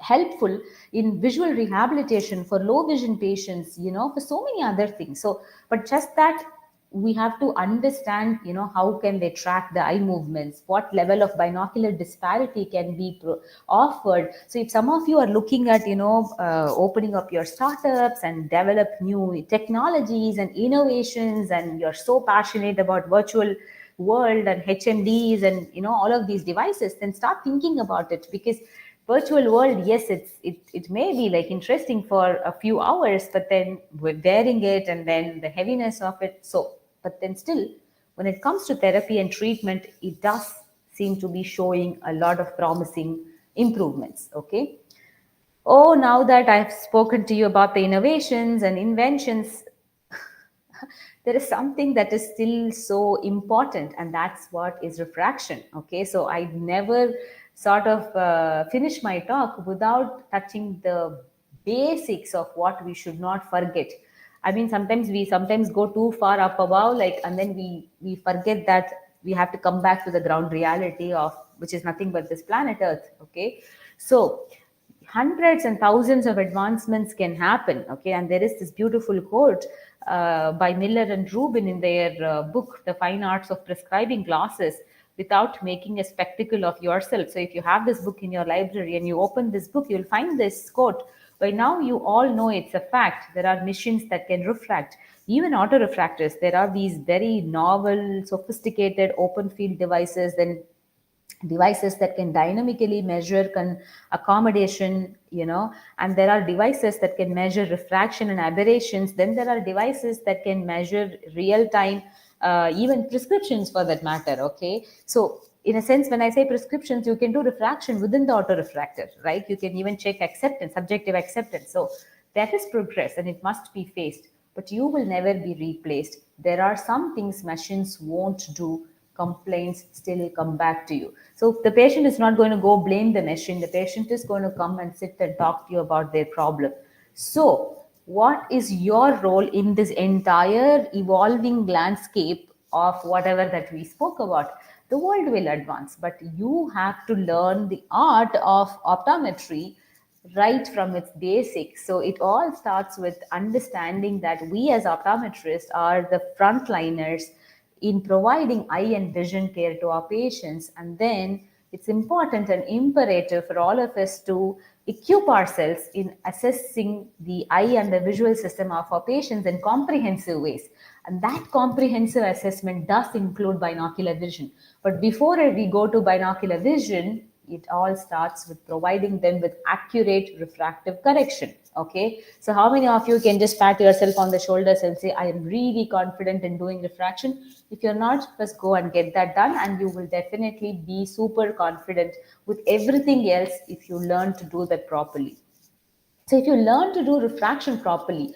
helpful in visual rehabilitation for low vision patients, for so many other things. So but just that we have to understand, how can they track the eye movements, what level of binocular disparity can be offered. So if some of you are looking at, opening up your startups and develop new technologies and innovations, and you're so passionate about virtual world and HMDs and all of these devices, then start thinking about it. Because virtual world, yes, it may be like interesting for a few hours, but then we're wearing it and then the heaviness of it. So but then still, when it comes to therapy and treatment, it does seem to be showing a lot of promising improvements. Okay. Oh, now that I've spoken to you about the innovations and inventions, there is something that is still so important, and that's what is refraction. Okay, so I never sort of finish my talk without touching the basics of what we should not forget. I mean, sometimes go too far up above, like, and then we forget that we have to come back to the ground reality of which is nothing but this planet Earth. Okay, so hundreds and thousands of advancements can happen. Okay, and there is this beautiful quote by Miller and Rubin in their book The Fine Arts of Prescribing Glasses Without Making a Spectacle of Yourself. So if you have this book in your library and you open this book, you'll find this quote. By now you all know it's a fact, there are machines that can refract, even autorefractors. There are these very novel, sophisticated open field devices, then devices that can dynamically measure accommodation, and there are devices that can measure refraction and aberrations. Then there are devices that can measure real time, even prescriptions for that matter. Okay, so in a sense, when I say prescriptions, you can do refraction within the autorefractor, right? You can even check acceptance, subjective acceptance. So that is progress and it must be faced, but you will never be replaced. There are some things machines won't do. Complaints still come back to you. So the patient is not going to go blame the machine. The patient is going to come and sit and talk to you about their problem. So what is your role in this entire evolving landscape of whatever that we spoke about? The world will advance, but you have to learn the art of optometry right from its basics. So it all starts with understanding that we as optometrists are the frontliners in providing eye and vision care to our patients. And then it's important and imperative for all of us to equip ourselves in assessing the eye and the visual system of our patients in comprehensive ways. And that comprehensive assessment does include binocular vision. But before we go to binocular vision, it all starts with providing them with accurate refractive correction. Okay, so how many of you can just pat yourself on the shoulders and say, I am really confident in doing refraction? If you're not, just go and get that done, and you will definitely be super confident with everything else if you learn to do that properly. So if you learn to do refraction properly,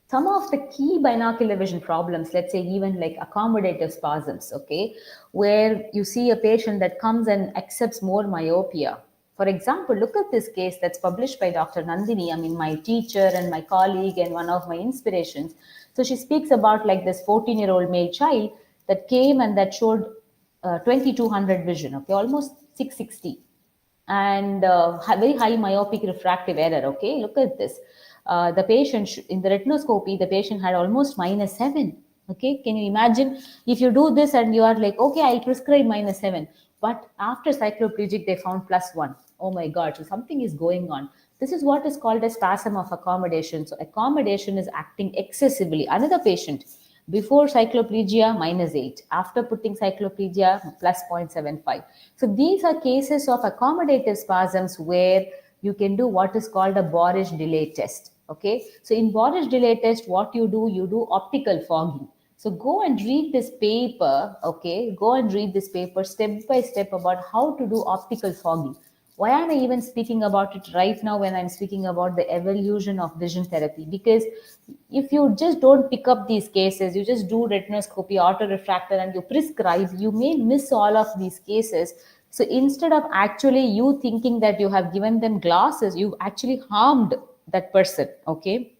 some of the key binocular vision problems, let's say even like accommodative spasms, okay, where you see a patient that comes and accepts more myopia. For example, look at this case that's published by Dr. Nandini, I mean, my teacher and my colleague and one of my inspirations. So she speaks about like this 14-year-old male child that came and that showed 2200 vision, okay, almost 660, and very high myopic refractive error. Okay, look at this. The patient in the retinoscopy, the patient had almost -7. Okay, can you imagine if you do this and you are like, okay, I'll prescribe -7, but after cycloplegic they found +1. Oh my God! So something is going on. This is what is called a spasm of accommodation. So accommodation is acting excessively. Another patient before cycloplegia -8, after putting cycloplegia +0.75. So these are cases of accommodative spasms where you can do what is called a Borish delay test. Okay, so in Borish delay test, what you do optical fogging. So go and read this paper. Okay, go and read this paper step by step about how to do optical fogging. Why am I even speaking about it right now when I'm speaking about the evolution of vision therapy? Because if you just don't pick up these cases, you just do retinoscopy, autorefractor, and you prescribe, you may miss all of these cases. So instead of actually you thinking that you have given them glasses, you've actually harmed that person, okay?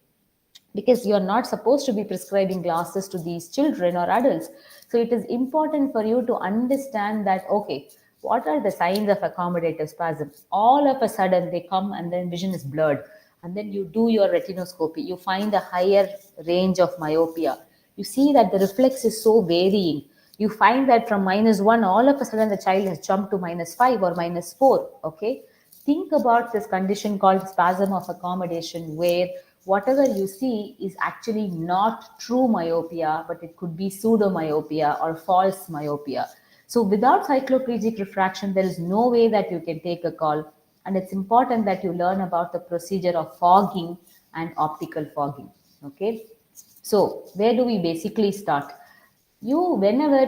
Because you're not supposed to be prescribing glasses to these children or adults. So it is important for you to understand that, okay, what are the signs of accommodative spasm? All of a sudden they come and then vision is blurred. And then you do your retinoscopy, you find a higher range of myopia. You see that the reflex is so varying. You find that from -1, all of a sudden the child has jumped to -5 or -4. Okay, think about this condition called spasm of accommodation, where whatever you see is actually not true myopia, but it could be pseudomyopia or false myopia. So without cycloplegic refraction, there is no way that you can take a call. And it's important that you learn about the procedure of fogging and optical fogging. Okay. So where do we basically start? You, whenever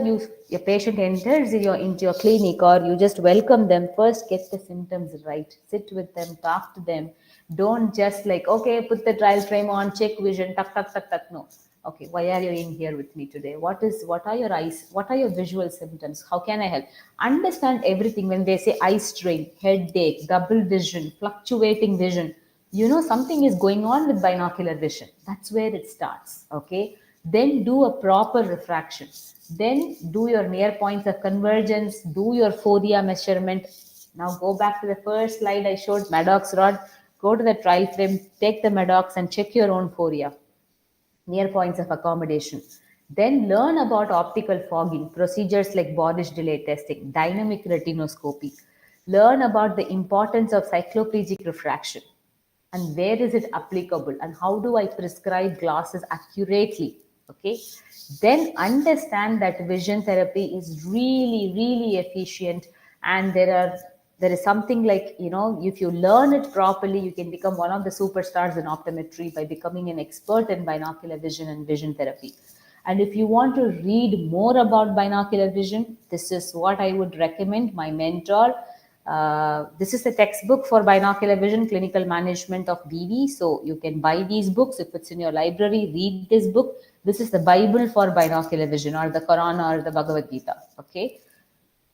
your patient enters into your clinic, or you just welcome them, first get the symptoms right, sit with them, talk to them. Don't just like, okay, put the trial frame on, check vision, tuck tuck tuck tuck. No. Okay, why are you in here with me today? What are your eyes, what are your visual symptoms, how can I help? Understand everything. When they say eye strain, headache, double vision, fluctuating vision, you know something is going on with binocular vision. That's where it starts. Okay, then do a proper refraction, then do your near points of convergence, do your foria measurement. Now go back to the first slide I showed, Maddox rod. Go to the trial frame, take the Maddox and check your own foria, near points of accommodation. Then learn about optical fogging, procedures like Borish delay testing, dynamic retinoscopy. Learn about the importance of cycloplegic refraction and where is it applicable and how do I prescribe glasses accurately. Okay. Then understand that vision therapy is really, really efficient, and there is something like, if you learn it properly, you can become one of the superstars in optometry by becoming an expert in binocular vision and vision therapy. And if you want to read more about binocular vision, this is what I would recommend. My mentor, this is the textbook for binocular vision, clinical management of BV. So you can buy these books. If it's in your library, read this book. This is the Bible for binocular vision, or the Quran, or the Bhagavad Gita. Okay.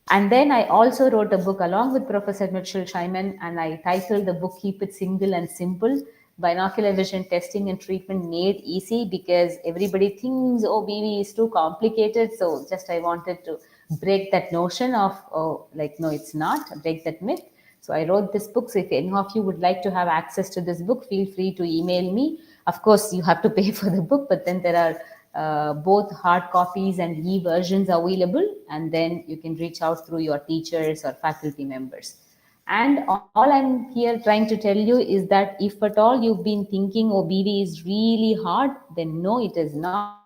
And then I also wrote a book along with Professor Mitchell Scheiman, and I titled the book Keep It Single and Simple, Binocular Vision Testing and Treatment Made Easy, because everybody thinks, oh, BV is too complicated. So just I wanted to break that notion of, oh, like, no, it's not, break that myth. So I wrote this book. So if any of you would like to have access to this book, feel free to email me. Of course, you have to pay for the book, but then there are both hard copies and e-versions available, and then you can reach out through your teachers or faculty members. And all I'm here trying to tell you is that if at all you've been thinking, oh, BV is really hard, then no, it is not.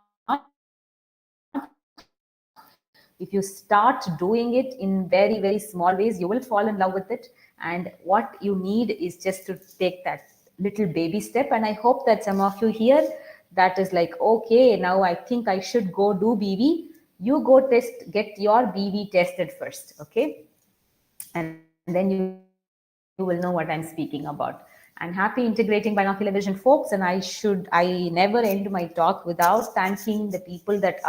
If you start doing it in very, very small ways, you will fall in love with it. And what you need is just to take that little baby step. And I hope that some of you here that is like, okay, now I think I should go do BV. You go get your BV tested first, okay? And then you will know what I'm speaking about. I'm happy integrating binocular vision, folks, and I never end my talk without thanking the people that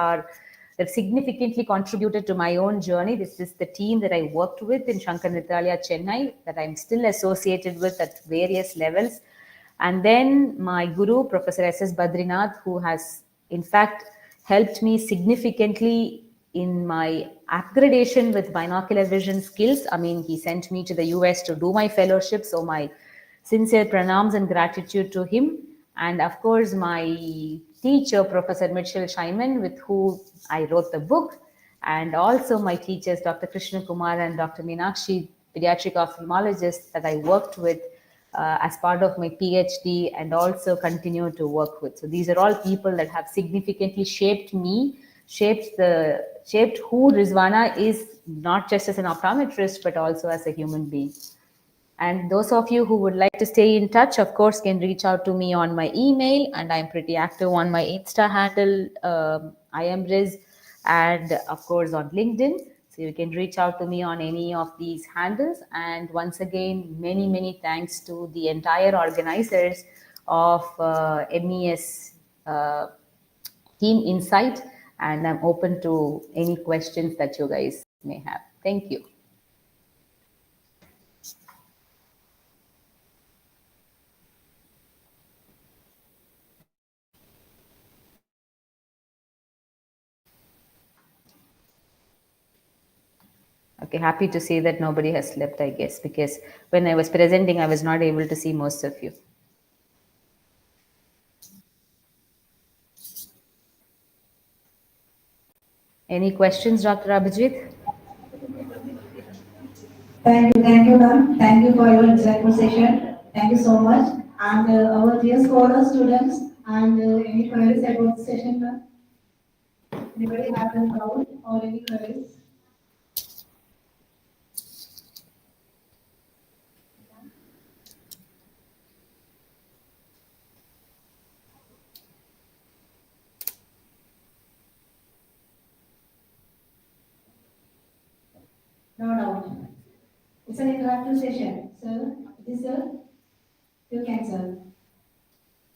significantly contributed to my own journey. This is the team that I worked with in Shankar Nithalaya, Chennai, that I'm still associated with at various levels. And then my guru, Professor S.S. Badrinath, who has in fact helped me significantly in my accreditation with binocular vision skills. I mean, he sent me to the US to do my fellowship. So my sincere pranams and gratitude to him. And of course, my teacher, Professor Mitchell Scheinman, with who I wrote the book, and also my teachers, Dr. Krishna Kumar and Dr. Meenakshi, pediatric ophthalmologists that I worked with as part of my PhD and also continue to work with. So these are all people that have significantly shaped me, shaped who Rizwana is, not just as an optometrist, but also as a human being. And those of you who would like to stay in touch, of course, can reach out to me on my email, and I'm pretty active on my Insta handle, I am Riz, and of course on LinkedIn. So you can reach out to me on any of these handles. And once again, many, many thanks to the entire organizers of MES Team Insight. And I'm open to any questions that you guys may have. Thank you. Okay, happy to see that nobody has slept, I guess, because when I was presenting, I was not able to see most of you. Any questions, Dr. Abhijit? Thank you, ma'am. Thank you for your insightful session. Thank you so much. And our dear scholars, students, and any queries about the session, ma'am? Anybody have any doubt or any queries? No doubt. It's an interactive session, sir. This, sir, you can, sir.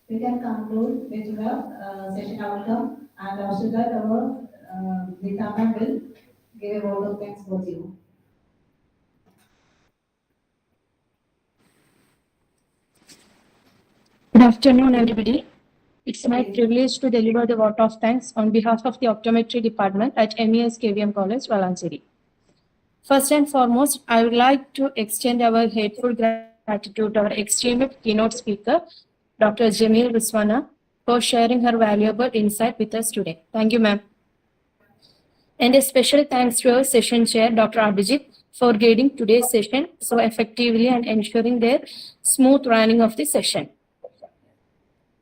We can conclude with the session outcome, and after that, our the comment will give a vote of thanks for you. Good afternoon, everybody. It's my privilege to deliver the vote of thanks on behalf of the Optometry Department at Mes Keveeyam College, Valanchery. First and foremost, I would like to extend our grateful gratitude to our esteemed keynote speaker, Dr. Jamil Riswana, for sharing her valuable insight with us today. Thank you, ma'am. And a special thanks to our session chair, Dr. Abhijit, for guiding today's session so effectively and ensuring their smooth running of the session.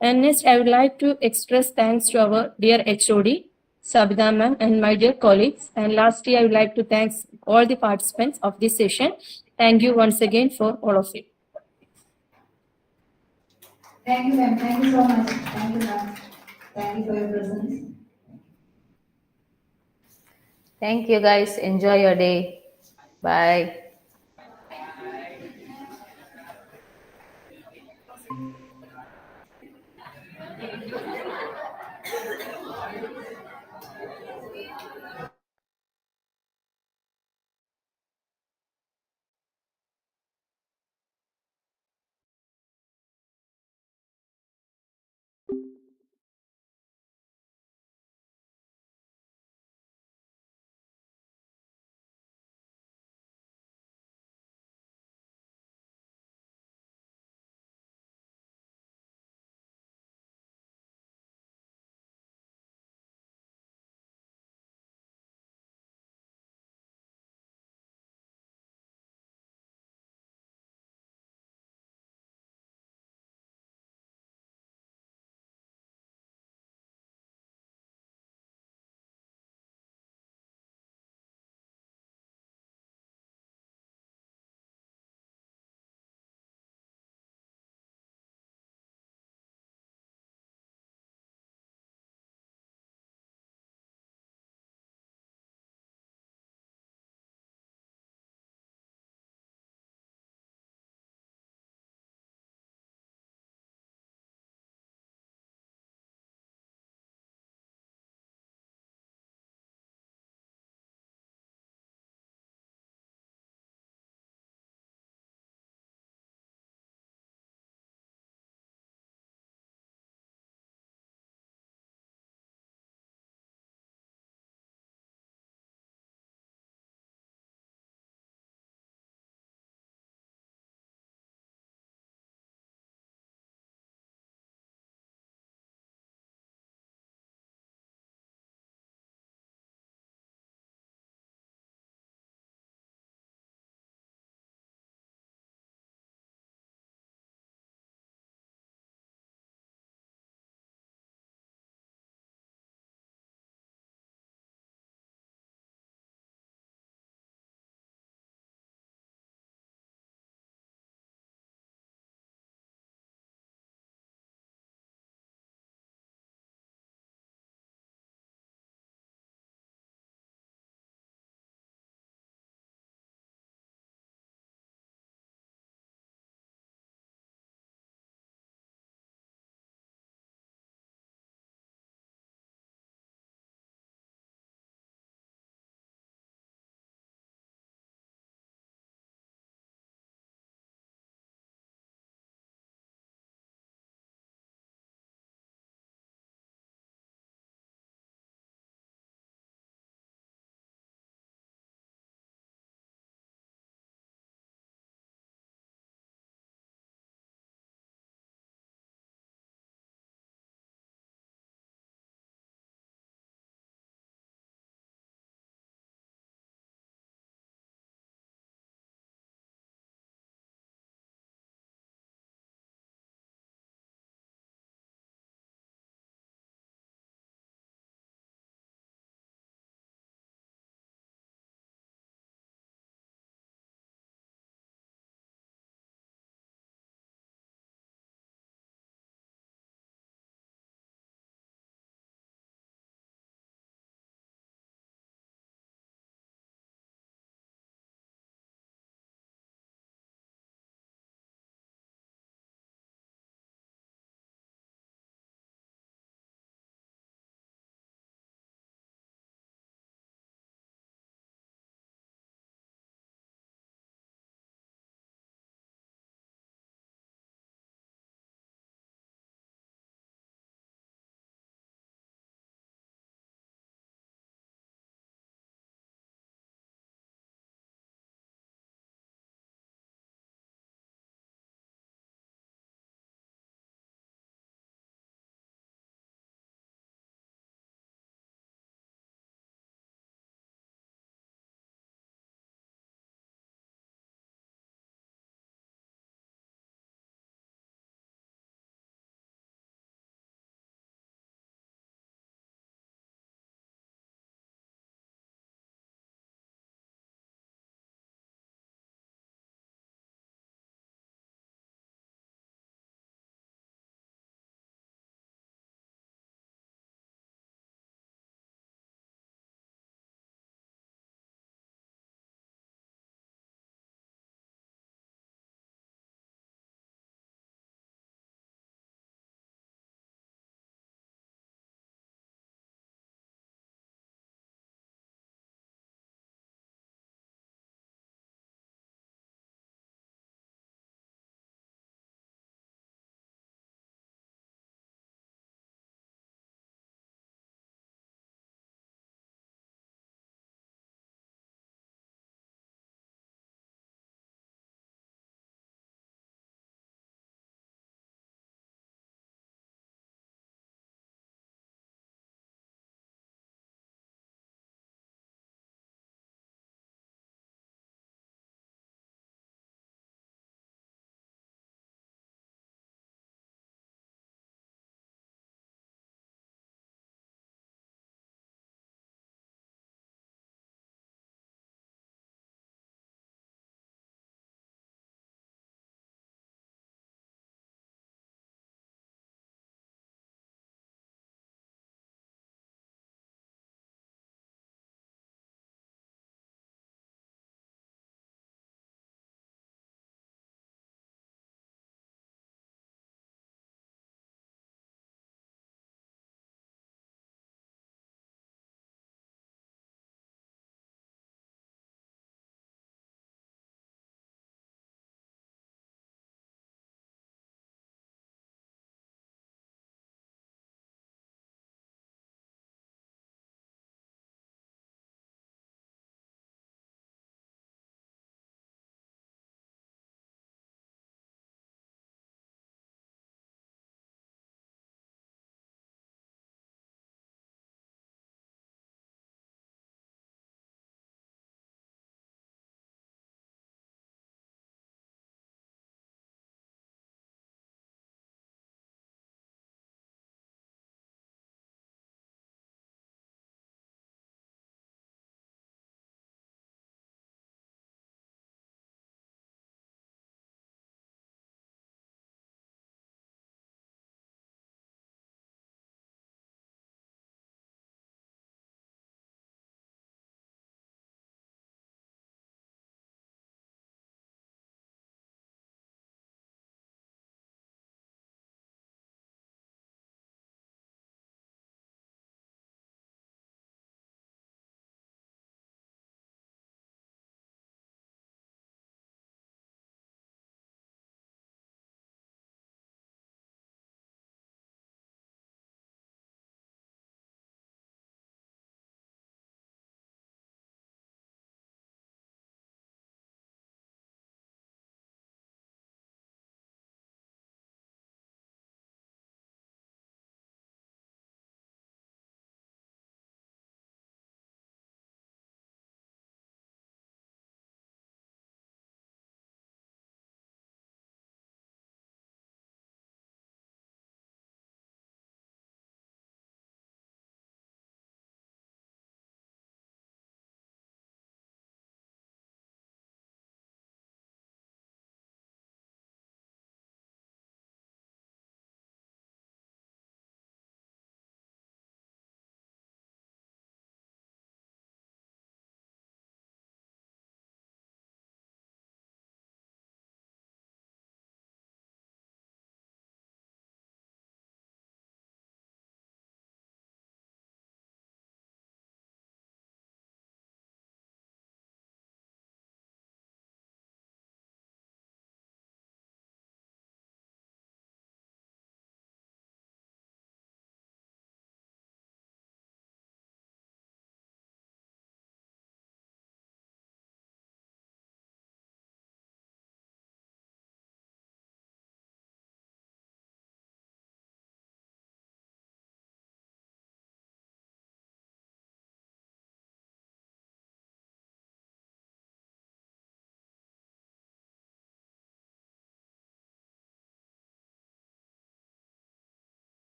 And next, I would like to express thanks to our dear HOD, Sabida ma'am, and my dear colleagues. And lastly, I would like to thank all the participants of this session. Thank you once again for all of you. Thank you, ma'am. Thank you so much. Thank you, ma'am. Thank you for your presence. Thank you, guys. Enjoy your day. Bye.